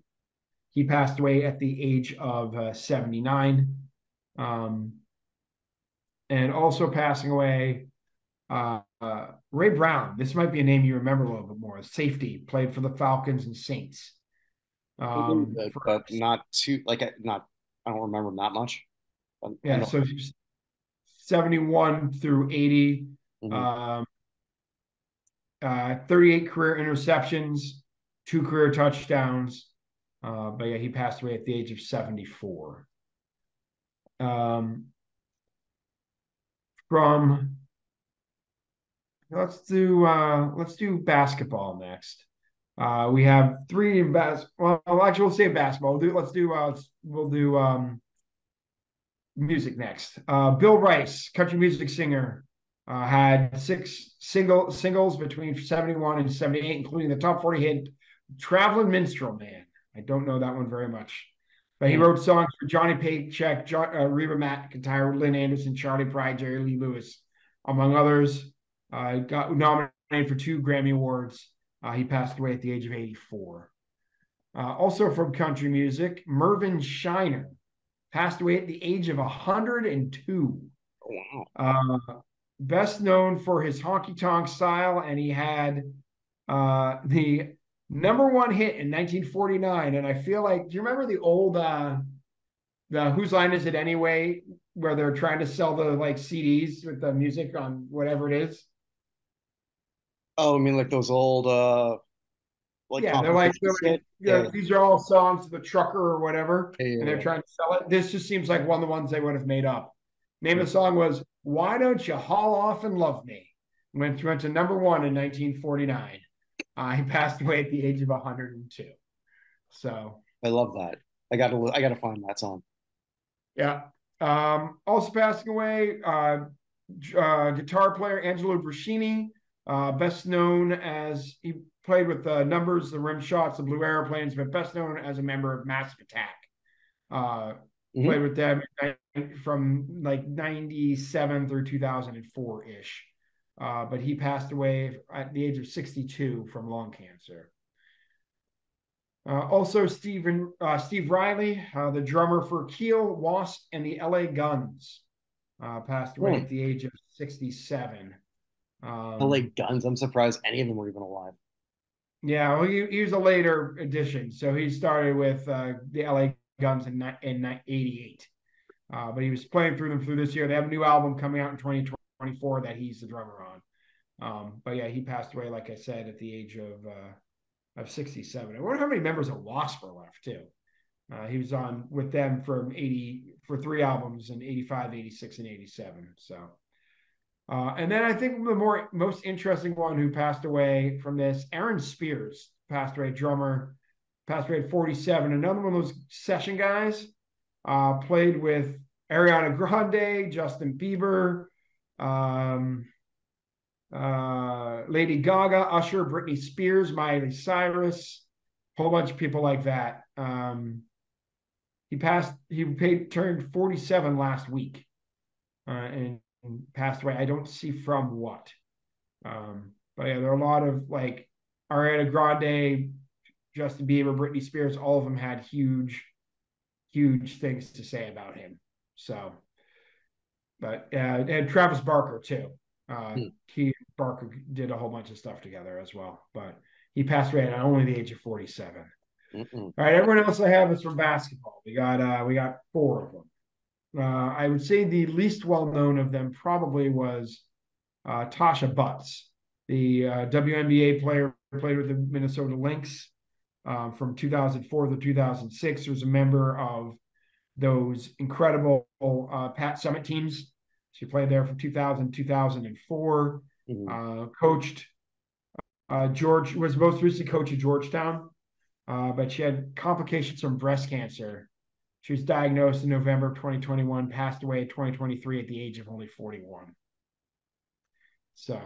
He passed away at the age of 79. And also passing away, Ray Brown. This might be a name you remember a little bit more. Safety, played for the Falcons and Saints. But not too I don't remember him that much. Yeah, so 71 through 80. Mm-hmm. 38 career interceptions, 2 career touchdowns. But yeah, he passed away at the age of 74. Let's do basketball next. We have 3 in well, actually, we'll say basketball. We'll do music next. Bill Rice, country music singer, had 6 singles between 71 and 78, including the top 40 hit "Traveling Minstrel Man." I don't know that one very much, but he wrote songs for Johnny Paycheck, Reba McEntire, Lynn Anderson, Charlie Pride, Jerry Lee Lewis, among others. Got nominated for 2 Grammy Awards. He passed away at the age of 84. Also from country music, Mervyn Shiner passed away at the age of 102. Wow. Best known for his honky tonk style, and he had the #1 hit in 1949. And I feel like, do you remember the old the Whose Line Is It Anyway, where they're trying to sell the CDs with the music on whatever it is? Oh, I mean, like those old yeah, these are all songs of the trucker or whatever, and they're trying to sell it. This just seems like one of the ones they would have made up. Name of the song was "Why Don't You Haul Off and Love Me?" Went to #1 in 1949. He passed away at the age of 102. So I love that. I gotta find that song. Yeah. Also passing away, guitar player Angelo Bruscini, best known as he played with the Numbers, the Rim Shots, the Blue Airplanes, but best known as a member of Massive Attack. Played with them from 97 through 2004-ish. But he passed away at the age of 62 from lung cancer. Also, Steve Riley, the drummer for Keel, Wasp, and the LA Guns, passed away at the age of 67. LA Guns. I'm surprised any of them were even alive. Yeah, well, he was a later addition. So he started with the LA Guns in 88. But he was playing through them through this year. They have a new album coming out in 2024 that he's the drummer on. But yeah, he passed away, like I said, at the age of 67. I wonder how many members of Wasp are left too. He was on with them for 3 albums in 85, 86, and 87. So, and then I think the most interesting one who passed away from this, Aaron Spears, passed away, drummer, passed away at 47. Another one of those session guys, played with Ariana Grande, Justin Bieber, Lady Gaga, Usher, Britney Spears, Miley Cyrus, a whole bunch of people like that. Turned 47 last week, and passed away. I don't see from what. But yeah, there are a lot of like Ariana Grande, Justin Bieber, Britney Spears. All of them had huge, huge things to say about him. So, but and Travis Barker too. He Barker did a whole bunch of stuff together as well, but he passed away at only the age of 47. Mm-mm. All right, everyone else I have is from basketball. We got four of them. I would say the least well known of them probably was Tasha Butts, the WNBA player who played with the Minnesota Lynx from 2004 to 2006. Was a member of those incredible Pat Summit teams. She played there from 2000 2004. Coached George, was most recently coach of Georgetown, but she had complications from breast cancer. She was diagnosed in November of 2021, passed away in 2023 at the age of only 41. So,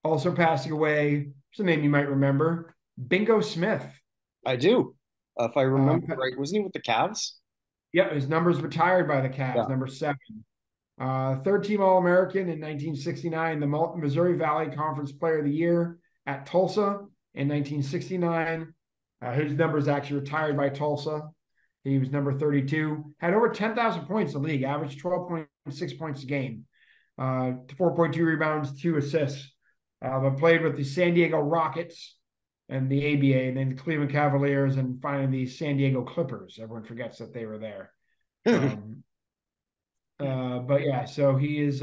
also passing away, it's a name you might remember, Bingo Smith. I do. If I remember Uh, right, wasn't he with the Cavs? yeah, his number's retired by the Cavs, Yeah. number 7. Third team All American in 1969, the Missouri Valley Conference Player of the Year at Tulsa in 1969. His number is actually retired by Tulsa. He was number 32. Had over 10,000 points in the league, averaged 12.6 points a game, 4.2 rebounds, 2 assists. But played with the San Diego Rockets and the ABA, and then the Cleveland Cavaliers, and finally the San Diego Clippers. Everyone forgets that they were there. But yeah, so he is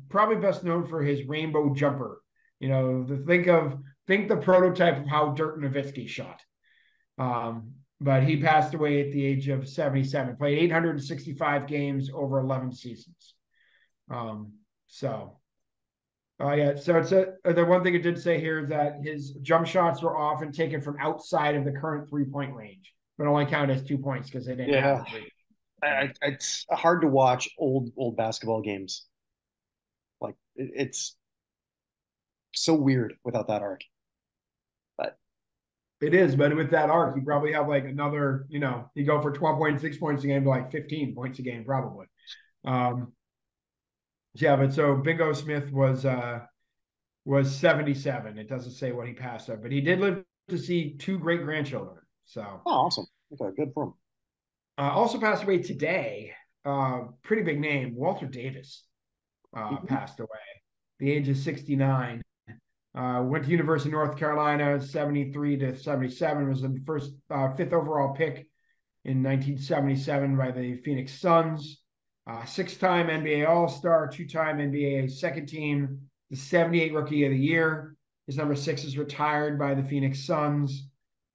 probably best known for his rainbow jumper. Think the prototype of how Dirk Nowitzki shot. But he passed away at the age of 77. Played 865 games over 11 seasons. So it's the one thing it did say here is that his jump shots were often taken from outside of the current 3-point range, but only count as 2 points because they didn't have Yeah. the three. It's hard to watch old basketball games. Like it's so weird without that arc. But It is, but with that arc, you probably have like another, you go for 12.6 points a game to like 15 points a game, probably. Yeah, but so Bingo Smith was 77. It doesn't say what he passed up, but he did live to see 2 great grandchildren. So awesome. Okay, good for him. Also passed away today. Pretty big name, Walter Davis, passed away. The age of 69. Went to University of North Carolina, 73 to 77. Was the first 5th overall pick in 1977 by the Phoenix Suns. 6-time NBA All-Star, 2-time NBA second team, the 78 Rookie of the Year. His number 6 is retired by the Phoenix Suns.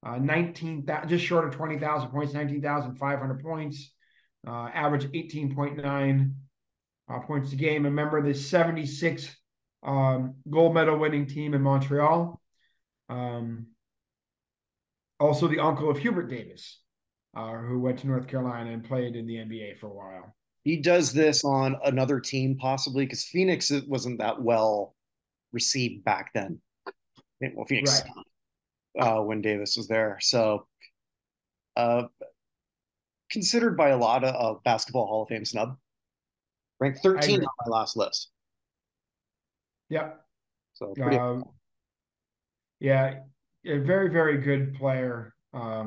Just short of 20,000 points, 19,500 points. Average 18.9 points a game. A member of the 76 gold medal winning team in Montreal. Also the uncle of Hubert Davis, who went to North Carolina and played in the NBA for a while. He does this on another team, possibly, because Phoenix wasn't that well received back then. Well, Phoenix when Davis was there. So considered by a lot of basketball Hall of Fame snub. Ranked 13 on my last list. Yep. So pretty yeah, a very, very good player. I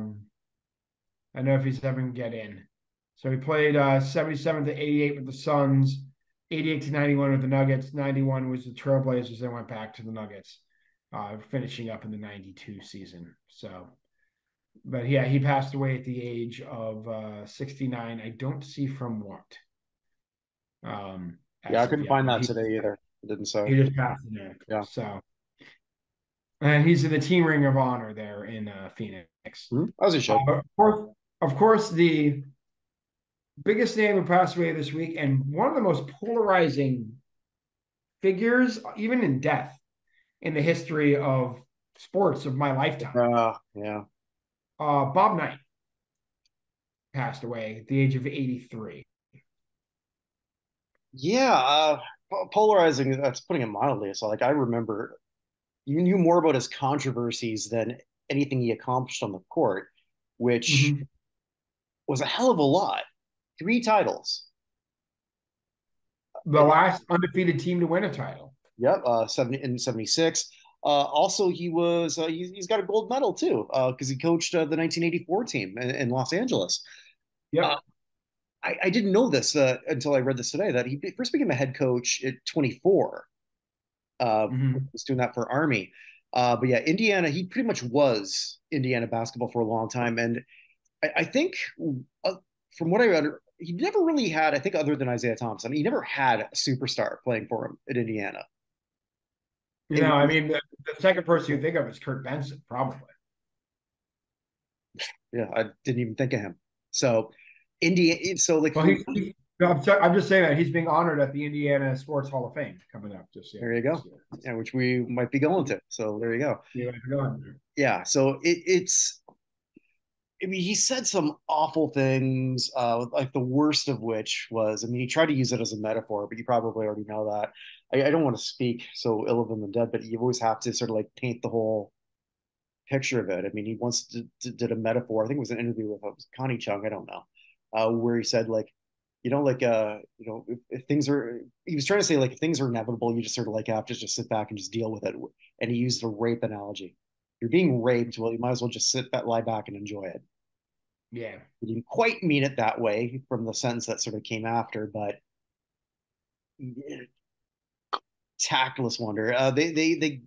know if he's ever going to get in. So he played 77 to 88 with the Suns, 88 to 91 with the Nuggets. 91 was the Trailblazers, then went back to the Nuggets, finishing up in the 92 season. So, but yeah, he passed away at the age of 69. I don't see from what. I couldn't find that today either. It didn't say. He just passed away. Yeah. So, and he's in the team ring of honor there in Phoenix. As he should. Of course, the biggest name who passed away this week, and one of the most polarizing figures, even in death, in the history of sports of my lifetime. Yeah. Bob Knight passed away at the age of 83. Yeah, polarizing. That's putting it mildly. So, like, I remember you knew more about his controversies than anything he accomplished on the court, which Mhm. was a hell of a lot. Three titles. The last undefeated team to win a title. Yep, 70 in 76. Also, he's got a gold medal too, because he coached the 1984 team in Los Angeles. Uh, Yep. I didn't know this until I read this today that he first became a head coach at 24. Mhm. Was doing that for Army. But yeah, Indiana, he pretty much was Indiana basketball for a long time. And I think uh, from what I read, he never really had, I think, other than Isaiah Thompson, he never had a superstar playing for him at Indiana. It I was, mean, the second person you think of is Kurt Benson, probably. yeah, I didn't even think of him. So, Indiana, so like Well, for no, I'm just saying that he's being honored at the Indiana Sports Hall of Fame coming up just there you this go. year. Yeah, which we might be going to. So there you go. You know, go on there. Yeah. So it's I mean, he said some awful things, like the worst of which was, I mean, he tried to use it as a metaphor, but you probably already know that. I don't want to speak so ill of him and dead, but you always have to sort of like paint the whole picture of it. I mean, he once did a metaphor. I think it was an interview with Connie Chung. I don't know, where he said like, if things are, he was trying to say like if things are inevitable, you just sort of like have to just sit back and just deal with it. And he used the rape analogy. You're being raped, well, you might as well just sit back, lie back, and enjoy it. Yeah, He didn't quite mean it that way from the sentence that sort of came after, but tactless wonder. They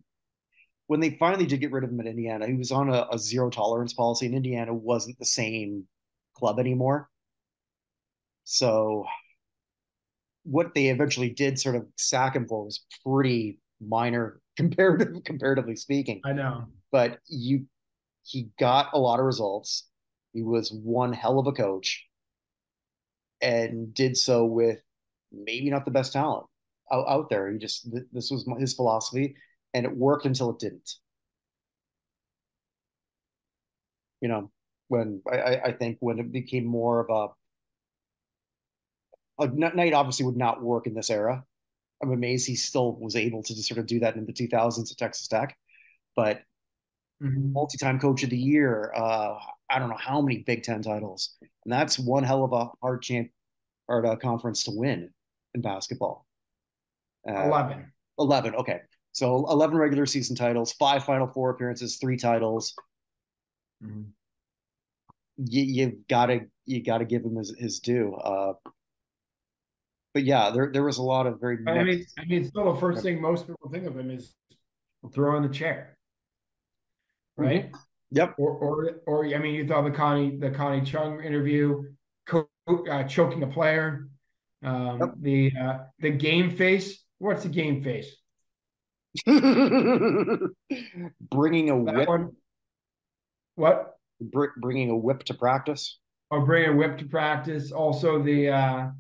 when they finally did get rid of him in Indiana, he was on a zero tolerance policy, and Indiana wasn't the same club anymore. So what they eventually did sort of sack him for was pretty minor comparatively speaking. I know. But he got a lot of results. He was one hell of a coach and did so with maybe not the best talent out there. He just this was his philosophy, and it worked until it didn't. You know, when I think when it became more of a night obviously would not work in this era. I'm amazed he still was able to just sort of do that in the 2000s at Texas Tech, but Mhm. multi-time coach of the year. I don't know how many Big Ten titles, and that's one hell of a hard conference to win in basketball. Uh, 11. 11. Okay. So 11 regular season titles, five Final Four appearances, three titles. Mhm. You gotta give him his due. But yeah, there was a lot of very mixed. I mean, still the first thing most people think of him is throw in the chair, Mhm. right? Yep. Or I mean, you thought the Connie Chung interview, choking a player, Yep. the game face. What's the game face? Bringing a That whip, one. What? bringing a whip to practice. Or bring a whip to practice. Also the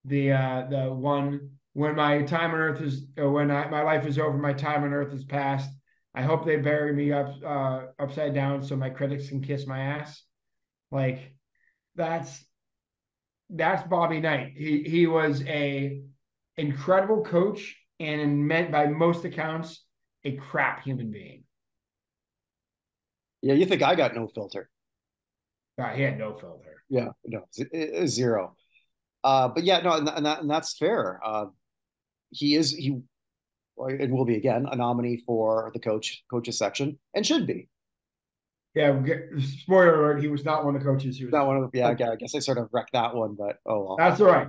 one when my time on earth is when my life is over, my time on earth is past. I hope they bury me upside down so my critics can kiss my ass. Like that's that's Bobby Knight. He was a incredible coach and meant by most accounts a crap human being. Yeah, you think I got no filter? He had no filter. Yeah, no, zero. But yeah, no, and that's fair. He and will be again a nominee for the coaches section and should be. Yeah, spoiler alert, he was not one of the coaches. He Not was one of the, yeah, I guess I sort of wrecked that one, but oh well. That's all right.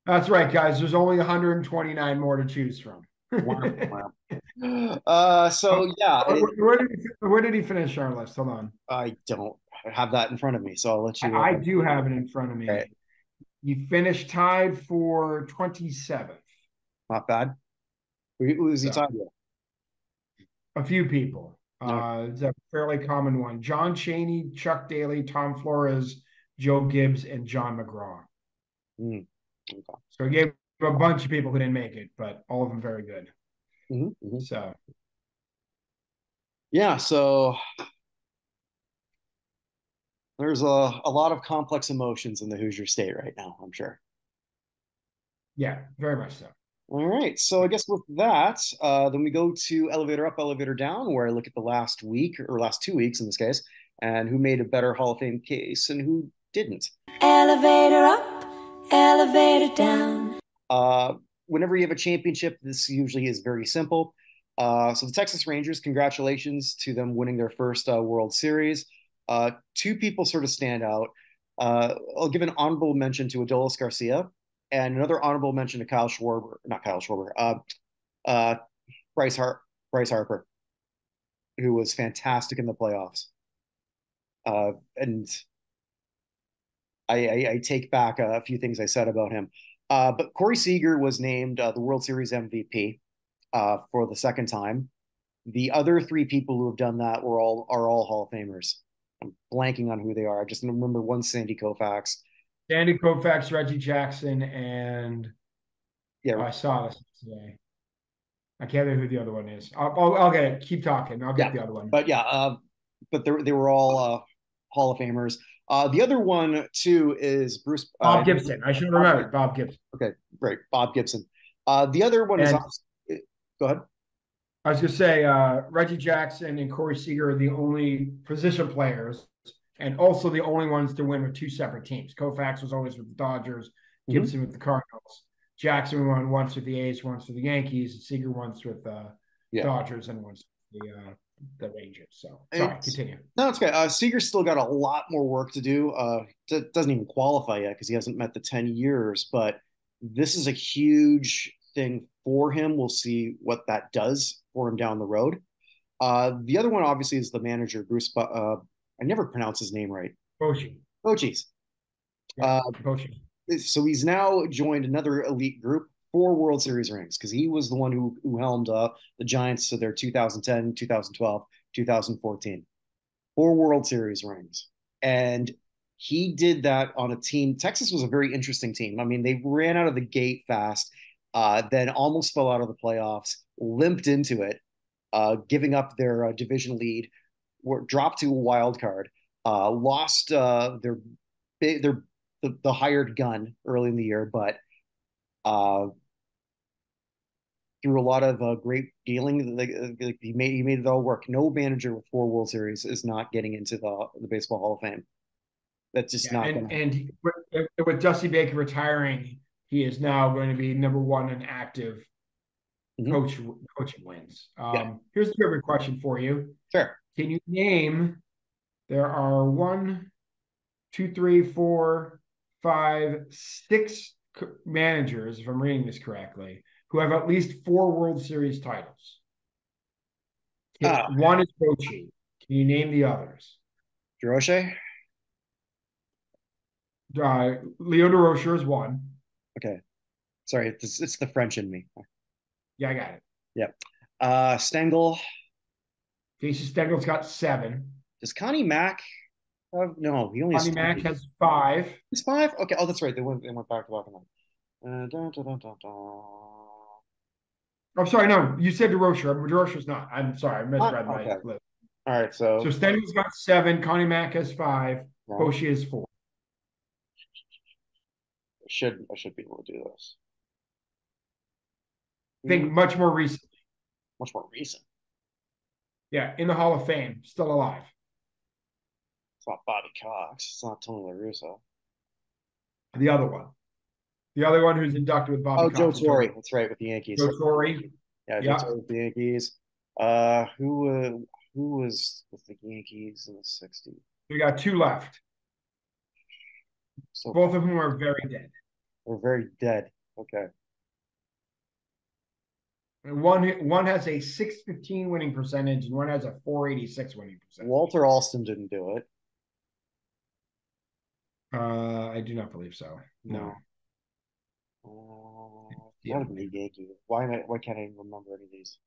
That's right, guys. There's only 129 more to choose from. Wow, wow. So yeah, Where did he finish our list? Hold on. I don't have that in front of me, so I'll let you. I do have it in front of Okay, me. You finished tied for 27th. not bad. Who is he So talking a few people. about? It's a fairly common one. John Chaney, Chuck Daly, Tom Flores, Joe Gibbs, and John McGraw. No. Okay. So he gave a bunch of people who didn't make it, but all of them very good. Hmm. So Yeah, so there's a lot of complex emotions in the Hoosier state right now, I'm sure. Yeah, very much so. All right. So I guess with that, then we go to elevator up, elevator down, where I look at the last week or last 2 weeks in this case, and who made a better Hall of Fame case and who didn't. Elevator up, elevator down. Uh, Whenever you have a championship, this usually is very simple. So the Texas Rangers, congratulations to them winning their first World Series. Two people sort of stand out. I'll give an honorable mention to Adolis Garcia and another honorable mention to Kyle Schwarber, not Kyle Schwarber, uh, Bryce, Bryce Harper, who was fantastic in the playoffs. And I take back a few things I said about him. But Corey Seager was named the World Series MVP for the second time. The other three people who have done that are all Hall of Famers. I'm blanking on who they are. I just remember one Sandy Koufax. Sandy Koufax, Reggie Jackson, and Yeah, I saw this today. I can't remember who the other one is. I'll get it. Keep talking. I'll get yeah, the other one. but yeah, but they were all Hall of Famers. The other one too is Bruce Bob Gibson. I should remember Bob Gibson. Okay, great, Bob Gibson. The other one is And go ahead. I was going to say Reggie Jackson and Corey Seager are the only position players and also the only ones to win with two separate teams. Koufax was always with the Dodgers, Gibson with the Cardinals. Jackson won once with the A's, once with the Yankees. Seager once with the Dodgers and once with the Rangers. So sorry, continue. No, it's okay. Seager's still got a lot more work to do. Doesn't even qualify yet because he hasn't met the 10 years, but this is a huge thing for him. We'll see what that does for him down the road. The other one, obviously, is the manager, Bruce. I never pronounce his name right. Bochy. Bochy's. Yeah, Bochy. So he's now joined another elite group, 4 World Series rings, because he was the one who helmed the Giants to their 2010, 2012, 2014. 4 World Series rings. And he did that on a team. Texas was a very interesting team. I mean, they ran out of the gate fast, then almost fell out of the playoffs, limped into it, giving up their division lead, dropped to a wild card, lost the hired gun early in the year, but through a lot of great dealing, he made it all work. No manager with 4 World Series is not getting into the Baseball Hall of Fame. That's just not going to happen. And with Dusty Baker retiring, he is now going to be number one in active coaching wins. Here's the favorite question for you. Sure. Can you name? There are 1, 2, 3, 4, 5, 6 managers, if I'm reading this correctly, who have at least 4 World Series titles. One is Bochy. Can you name the others? Durocher? Leo Durocher is one. Okay. Sorry, it's the French in me. Yeah, I got it. Yeah. Stengel. Casey Stengel's got 7. Does Connie Mack have? No, he only has Connie Mack has 5. He's 5? Okay. Oh, that's right. They went back to back. I'm sorry, no, you said Durocher. Durocher's not. I'm sorry, I misread my list. All right, so Stengel's got 7. Connie Mack has 5. Yeah. Bochy has 4. I should be able to do this. Think much more recently. Much more recent. Yeah, in the Hall of Fame, still alive. It's not Bobby Cox. It's not Tony La Russa. The other one who's inducted with Bobby Cox. Oh, Joe Torre. That's right, with the Yankees. Joe Torre. Yeah, Joe Torre with the Yankees. Who was with the Yankees in the 60s? We got 2 left. So both of them are very dead. They're very dead. Okay. And one has a 615 winning percentage, and one has a 486 winning percentage. Walter Alston didn't do it. I do not believe so. No. What the Yankee? Why can't I even remember any of these?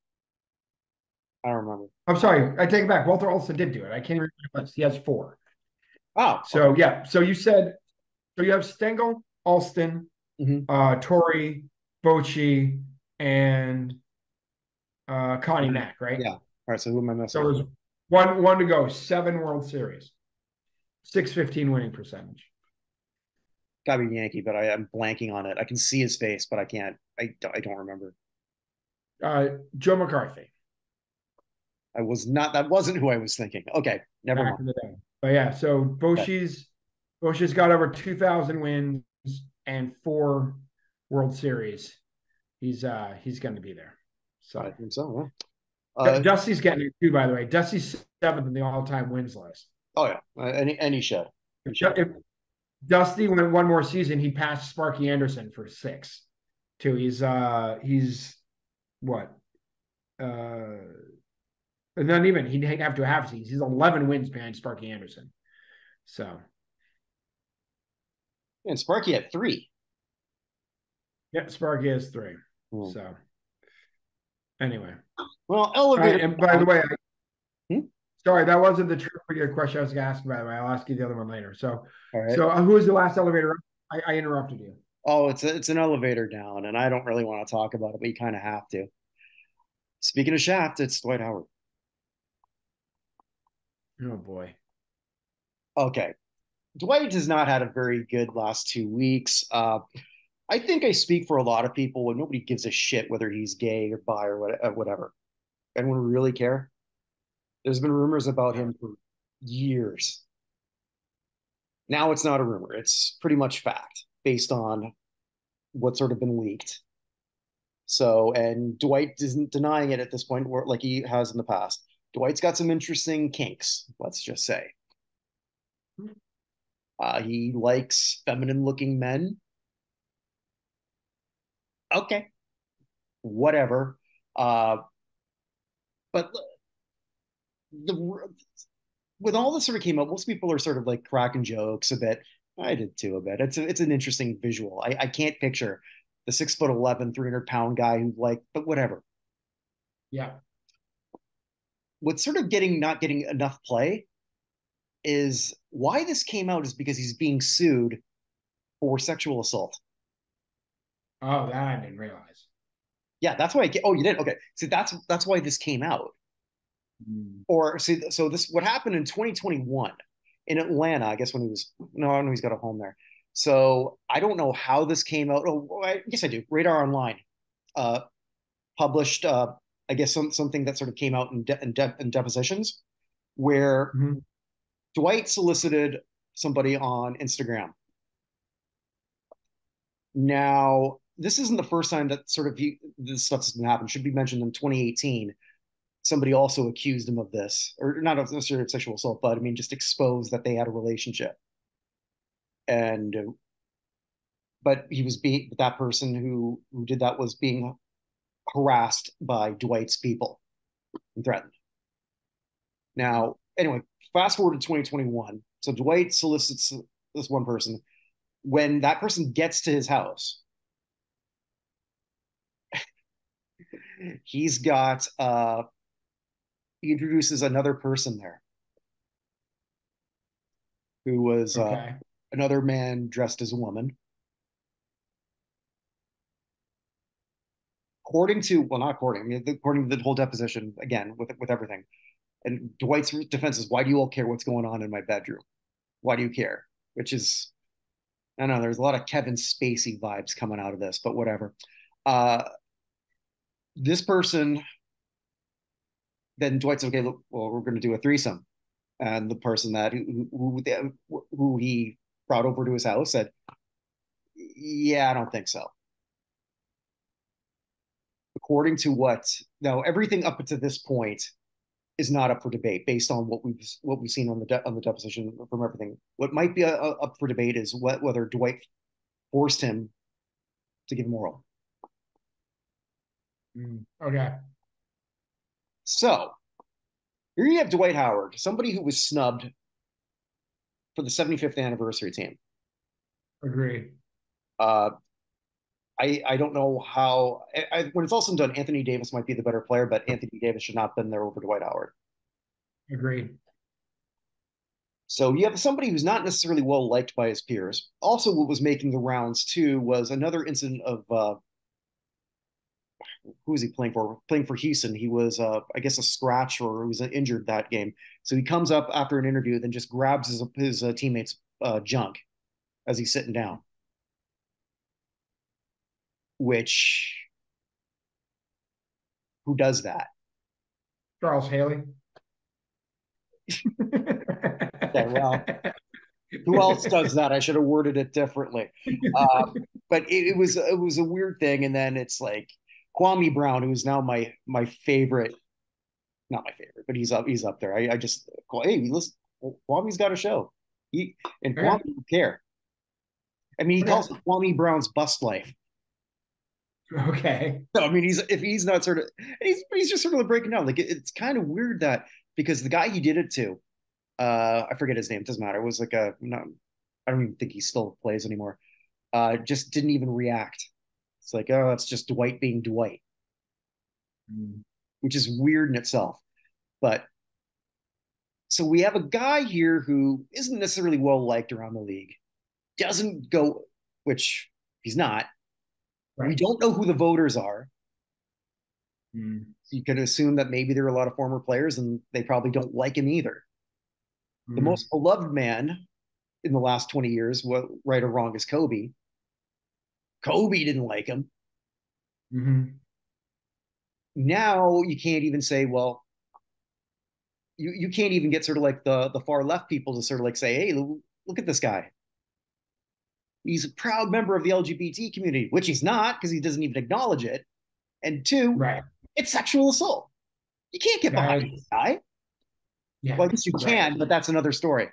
I don't remember. I'm sorry. I take it back. Walter Alston did do it. I can't even remember. He has 4. Oh. So, okay. Yeah. So you said, so you have Stengel, Alston, Torre, Bochy, and Connie Mack, right? Yeah. All right. So who am I missing? So there's one to go. 7 World Series, 615 winning percentage. Gotta be Yankee, but I'm blanking on it. I can see his face, but I can't. I don't remember. Joe McCarthy. I was not. That wasn't who I was thinking. Okay, never Back mind. in the day. But yeah, so Okay. Boschi's got over 2,000 wins and 4 World Series. He's going to be there. I So think so. Yeah. Dusty's getting it too, by the way. Dusty's 7th in the all-time wins list. Oh yeah. Any should. He should. If Dusty went one more season, he passed Sparky Anderson for 6. Too. He's what? Not even he'd have to have seasons. He's 11 wins behind Sparky Anderson. So And Sparky had 3. yeah, Sparky has 3. Hmm. So anyway. Well, elevator. And by the way, Hmm? sorry, that wasn't the trivia question I was going to ask. By the way, I'll ask you the other one later. So, All right. who was the last elevator? I interrupted you. Oh, it's an elevator down, and I don't really want to talk about it, but you kind of have to. Speaking of Shaft, it's Dwight Howard. Oh boy. Okay, Dwight has not had a very good last 2 weeks. I think I speak for a lot of people when nobody gives a shit whether he's gay or bi or whatever. Anyone really care? There's been rumors about him for years. Now it's not a rumor. It's pretty much fact based on what's sort of been leaked. So, and Dwight isn't denying it at this point, like he has in the past. Dwight's got some interesting kinks, let's just say. He likes feminine looking men. Okay, whatever. But the when all this sort of came up, most people are sort of like cracking jokes a bit. I did too a bit. It's an interesting visual. I can't picture the 6'11", 300-pound guy who like, but whatever. Yeah. What's sort of not getting enough play is why this came out is because he's being sued for sexual assault. Oh, that I didn't realize. Yeah, that's why. Oh, you did. Okay, see, that's why this came out. Or see, so this what happened in 2021 in Atlanta. I guess when he was no, I don't know he's got a home there. So I don't know how this came out. Oh, I guess I do. Radar Online uh, published, I guess something that sort of came out in depositions where Dwight solicited somebody on Instagram. Now, this isn't the first time that sort of this stuff's been happening. Should be mentioned in 2018. Somebody also accused him of this, or not necessarily of sexual assault, but I mean, just exposed that they had a relationship. And, but he was being, that person who did that was being harassed by Dwight's people and threatened. Now, anyway, fast forward to 2021. So Dwight solicits this one person. When that person gets to his house, he's got he introduces another person there who was another man dressed as a woman. According to, well, not according, I mean, according to the whole deposition, again, with everything. And Dwight's defense is, why do you all care what's going on in my bedroom? Why do you care? Which is, I don't know, there's a lot of Kevin Spacey vibes coming out of this, but whatever. This person, then Dwight said, okay, look, well, we're going to do a threesome. And the person that who he brought over to his house said, yeah, I don't think so. According to now everything up to this point is not up for debate based on what we've seen on the deposition from everything. What might be up for debate is whether Dwight forced him to give moral. Okay. So here you have Dwight Howard, somebody who was snubbed for the 75th anniversary team. Agreed. I don't know how. When it's all said and done, Anthony Davis might be the better player, but Anthony Davis should not have been there over Dwight Howard. Agreed. So you have somebody who's not necessarily well liked by his peers. Also, what was making the rounds too was another incident of who was he playing for? Playing for Houston. He was, I guess, a scratch or he was injured that game. So he comes up after an interview, then just grabs his teammate's junk as he's sitting down. which who does that? Charles Haley. Okay, well, who else does that? I should have worded it differently. But it was a weird thing. And then it's like Kwame Brown, who's now my favorite, not my favorite, but he's up there. I just hey, listen, Kwame's got a show. And Kwame don't care. I mean, he calls it Kwame Brown's bust life. Okay. So I mean, if he's not sort of, he's just sort of breaking down. Like it's kind of weird that because the guy he did it to, I forget his name. It doesn't matter. It was like I don't even think he still plays anymore. Just didn't even react. It's like, oh, it's just Dwight being Dwight, which is weird in itself. But so we have a guy here who isn't necessarily well liked around the league, doesn't go, which he's not. Right. We don't know who the voters are. So you can assume that maybe there are a lot of former players and they probably don't like him either. The most beloved man in the last 20 years, what right or wrong, is Kobe. Kobe didn't like him. Now you can't even say, well, you can't even get sort of like the far left people to sort of like say, hey, look at this guy. He's a proud member of the LGBT community, which he's not because he doesn't even acknowledge it. And two, right, it's sexual assault. You can't get behind this guy. Yeah, well, I guess you can, but that's another story.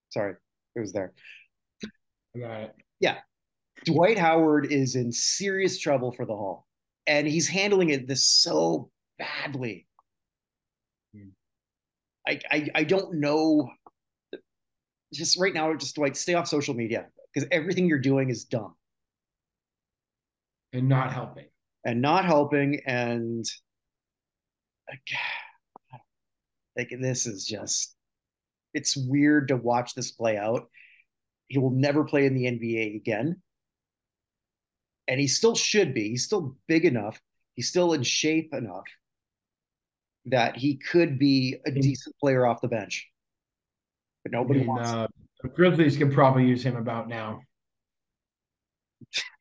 Sorry, it was there. I got it. Yeah. Dwight Howard is in serious trouble for the Hall, and he's handling it this so badly. I don't know. Just right now, just Dwight, stay off social media because everything you're doing is dumb. And not helping. And not helping. And like this is just, it's weird to watch this play out. He will never play in the NBA again. And he still should be. He's still big enough. He's still in shape enough that he could be a decent player off the bench. But nobody wants him. The Grizzlies can probably use him about now.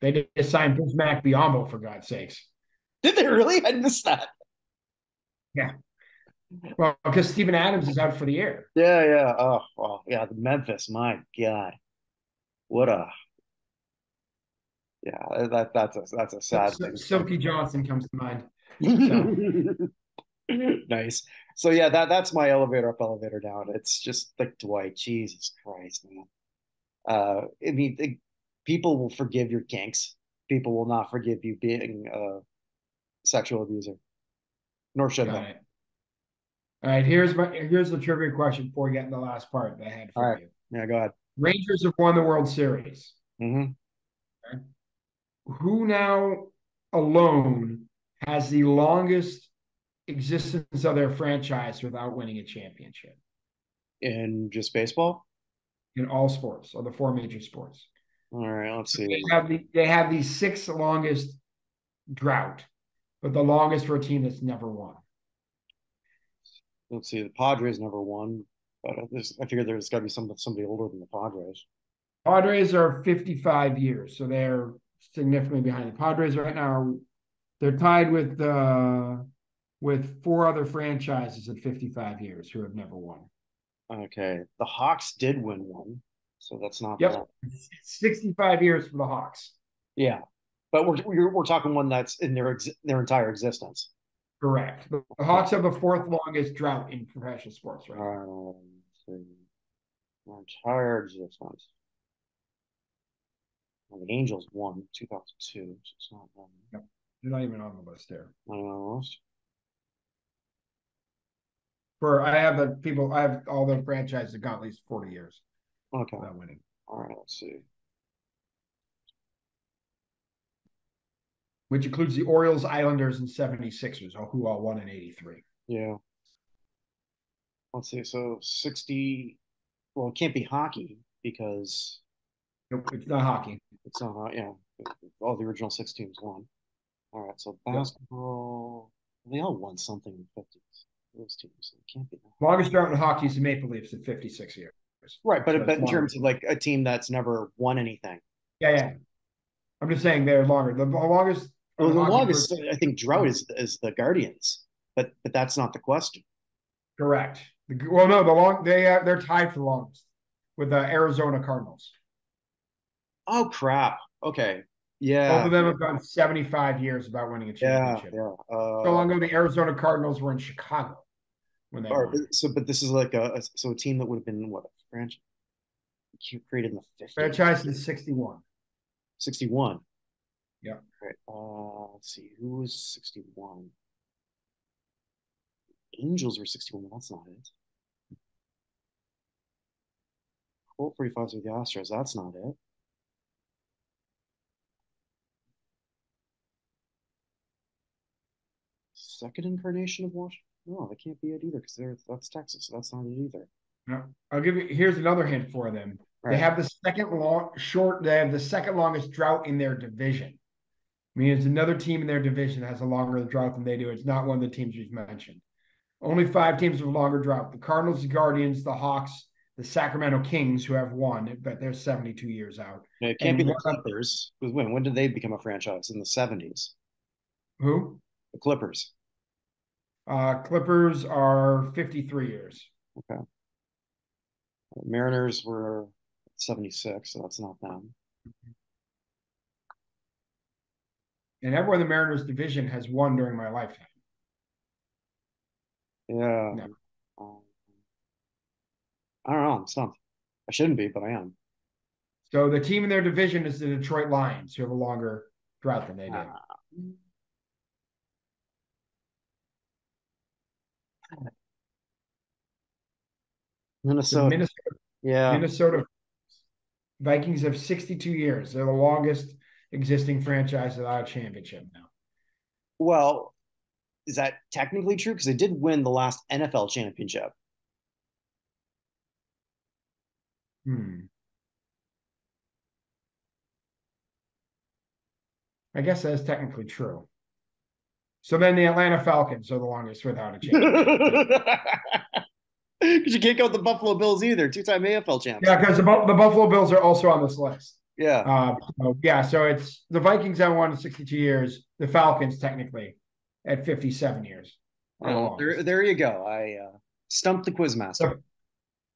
They did sign Bismack Biyombo, for God's sakes. Did they really? I missed that. Yeah. Well, because Steven Adams is out for the year. Yeah, yeah. Oh, well, yeah. The Memphis, my God. What a that's a sad thing. Silky Johnson comes to mind. So. Nice. So yeah, that's my elevator up, elevator down. It's just like Dwight. Jesus Christ, man. I mean, people will forgive your kinks. People will not forgive you being a sexual abuser. Nor should they. All right, here's the trivia question before we get in the last part that I had for you. Yeah, go ahead. Rangers have won the World Series. Okay. Who now alone has the longest existence of their franchise without winning a championship? In just baseball? In all sports, or the four major sports. All right, let's see. They have the sixth longest drought, but the longest for a team that's never won. Let's see. The Padres never won, but I figure there's got to be somebody older than the Padres. Padres are 55 years, so they're significantly behind. The Padres right now, they're tied with four other franchises at 55 years who have never won. Okay, the Hawks did win one, so that's not. Yep, 65 years for the Hawks. Yeah, but we're talking one that's in their entire existence. Correct. The Hawks have the fourth longest drought in professional sports right now. Entire existence. Well, the Angels won 2002, so it's not one. Yep. They're not even on the list there. Almost. I have all the franchises that got at least 40 years. Okay. Without winning. All right, let's see. Which includes the Orioles, Islanders, and 76ers, who all won in 83. Yeah. Let's see. So 60. Well, it can't be hockey because. Nope, it's not hockey. It's not. Yeah. All the original 6 teams won. All right. So basketball. Yep. They all won something in the 50s. Those teams. It can't be that. Longest drought in hockey is the Maple Leafs at 56 years. Right, but in terms of like a team that's never won anything. Yeah, yeah. I'm just saying they're longer. The longest Well, the hockey person. longest I think drought is the Guardians, but that's not the question. Correct. Well, no, they're tied for the longest with the Arizona Cardinals. Oh crap. Okay. Both Yeah. of them have gone 75 years without winning a Yeah. championship. Yeah. So long ago, the Arizona Cardinals were in Chicago when they Or, won. but this is like a team that would have been what, a franchise created in the 50s. Franchise in 61. 61. Yeah. Right. Let's see. Who was 61? Angels were 61. That's not it. Colt 45s with the Astros. That's not it. Second incarnation of Washington. No, that can't be it either because that's Texas. So that's not it either. No, I'll give you. Here's another hint for them. All They right. have the They have the second longest drought in their division. I mean, it's another team in their division that has a longer drought than they do. It's not one of the teams we've mentioned. Only 5 teams with a longer drought: the Cardinals, the Guardians, the Hawks, the Sacramento Kings, who have won, but they're 72 years out. It can't be And the Clippers. Because when did they become a franchise? In the 70s. who? The Clippers. Clippers are 53 years. Okay. Mariners were 76, so that's not them. And everyone in the Mariners division has won during my lifetime. Yeah. No. Um, I don't know. I'm stumped. I shouldn't be, but I am. So the team in their division is the Detroit Lions, who have a longer drought than they did. Minnesota. Yeah. Minnesota Vikings have 62 years. They're the longest existing franchise without a championship now. Well, is that technically true? Because they did win the last NFL championship. I guess that is technically true. So then the Atlanta Falcons are the longest without a championship. Because you can't count the Buffalo Bills either, two-time AFL champs. Yeah, because the Buffalo Bills are also on this list. Yeah. So it's the Vikings that won in 62 years, the Falcons technically at 57 years. Oh, there you go. I stumped the quizmaster.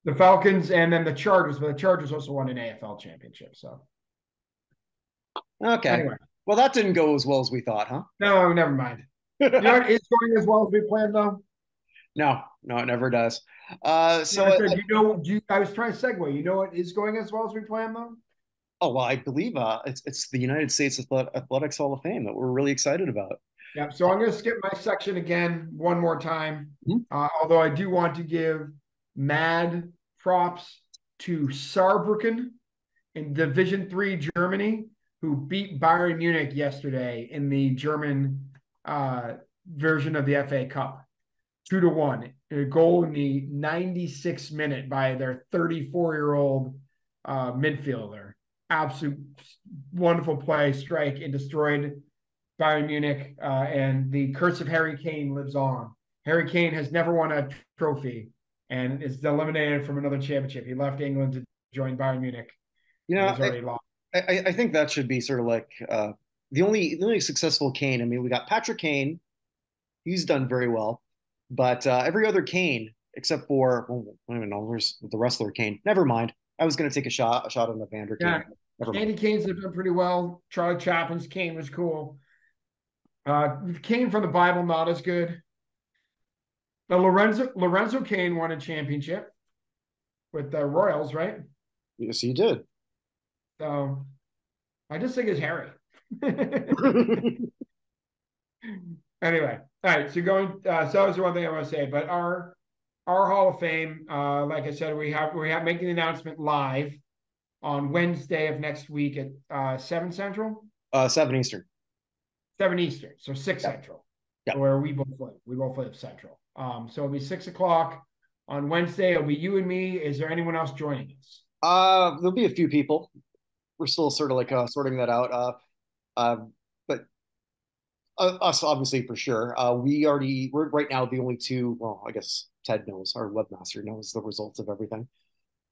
The Falcons and then the Chargers, but the Chargers also won an AFL championship. So okay. Anyway. Well, that didn't go as well as we thought, huh? No, never mind. You know what is going as well as we planned, though? No, it never does. I was trying to segue. You know what is going as well as we planned, though? Oh, well, I believe it's the United States Athletics Hall of Fame that we're really excited about. Yeah, so I'm going to skip my section again one more time. Although I do want to give mad props to Saarbrücken in Division III Germany, who beat Bayern Munich yesterday in the German version of the FA Cup. 2-1. A goal in the 96th minute by their 34-year-old midfielder. Absolute wonderful play, strike, and destroyed Bayern Munich. And the curse of Harry Kane lives on. Harry Kane has never won a trophy and is eliminated from another championship. He left England to join Bayern Munich. You know, I think that should be sort of like the only successful Kane. I mean, we got Patrick Kane. He's done very well. But every other Kane, except for, I don't even know, where's the wrestler Kane? Never mind. I was going to take a shot on the Vander Kane. Andy Kane's have done pretty well. Charlie Chaplin's Kane was cool. Kane from the Bible, not as good. Now, Lorenzo Kane won a championship with the Royals, right? Yes, he did. So I just think it's Harry. Anyway, all right. So so that was the one thing I want to say. But our Hall of Fame, like I said, we have making the announcement live on Wednesday of next week at 7 Central. 7 Eastern. 7 Eastern. So 6 Central. Yeah. Where we both live. We both live Central. So it'll be 6 o'clock on Wednesday. It'll be you and me. Is there anyone else joining us? There'll be a few people. We're still sort of like sorting that out. But us, obviously, for sure. We're right now the only two. Well, I guess Ted knows, our webmaster knows the results of everything.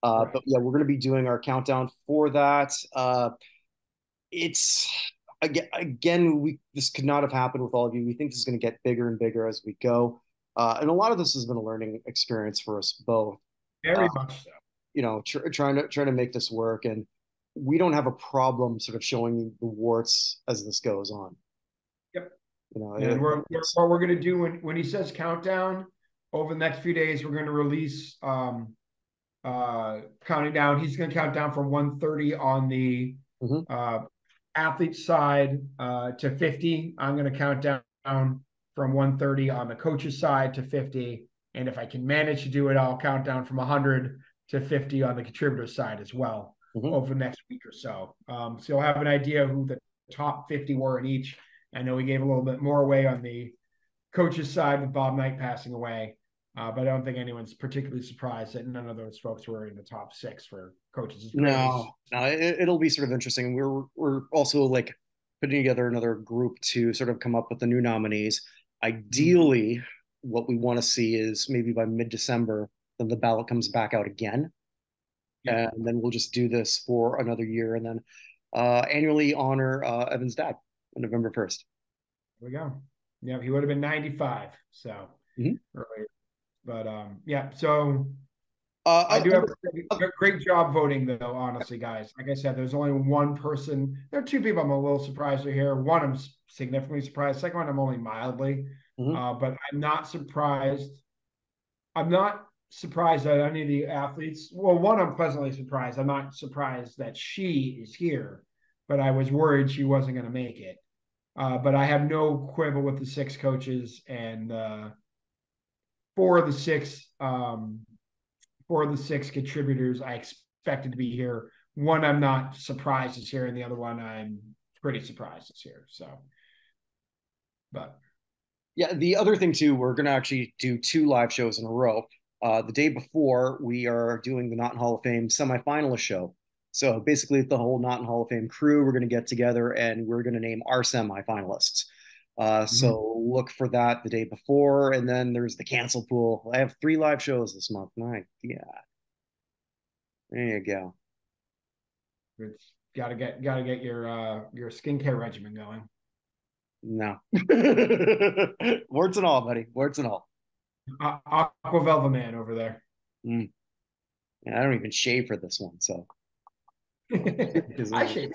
Right. But yeah, we're going to be doing our countdown for that. it's again, we this could not have happened with all of you. We think this is going to get bigger and bigger as we go, and a lot of this has been a learning experience for us both. Uh, Very much so. trying to make this work, and we don't have a problem sort of showing the warts as this goes on. Yep. You know, And what we're going to do when he says countdown over the next few days, we're going to release counting down. He's going to count down from 130 on the mhm. athlete side to 50. I'm going to count down from 130 on the coach's side to 50. And if I can manage to do it, I'll count down from 100 to 50 on the contributor side as well over the next week or so. So you'll have an idea who the top 50 were in each. I know we gave a little bit more away on the coach's side with Bob Knight passing away. But I don't think anyone's particularly surprised that none of those folks were in the top 6 for coaches. No, it'll be sort of interesting. We're also like putting together another group to sort of come up with the new nominees. Ideally, what we want to see is maybe by mid-December, then the ballot comes back out again, and then we'll just do this for another year, and then annually honor Evan's dad on November 1st. There we go. Yeah, he would have been 95. So earlier. But yeah, so I do have a great job voting, though, honestly, guys. Like I said, there's only one person. There are 2 people I'm a little surprised to hear. One, I'm significantly surprised. Second one, I'm only mildly. But I'm not surprised. I'm not surprised that any of the athletes. Well, one, I'm pleasantly surprised. I'm not surprised that she is here, but I was worried she wasn't going to make it. But I have no quibble with the 6 coaches, and 4 of the 6 contributors I expected to be here. One I'm not surprised is here, and the other one I'm pretty surprised is here. So, but yeah, the other thing too, we're going to actually do 2 live shows in a row. The day before, we are doing the Not in Hall of Fame semifinalist show. So basically, the whole Not in Hall of Fame crew, we're going to get together and we're going to name our semifinalists. So look for that the day before, and then there's the cancel pool. I have 3 live shows this month. Yeah, there you go. It's gotta get your skincare regimen going. No, warts and all, buddy. Warts and all. Aqua Velva Man over there. Yeah, I don't even shave for this one, so I shave.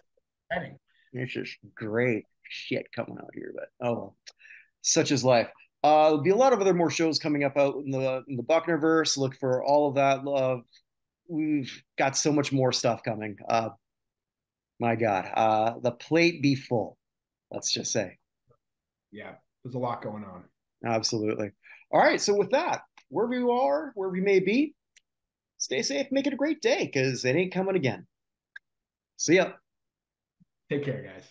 It's just great shit coming out here, but oh well, such is life. There'll be a lot of other more shows coming up out in the Buchner verse. Look for all of that love. We've got so much more stuff coming. My God, the plate be full. Let's just say. Yeah, there's a lot going on. Absolutely. All right. So with that, wherever you are, wherever you may be, stay safe. Make it a great day because it ain't coming again. See ya. Take care, guys.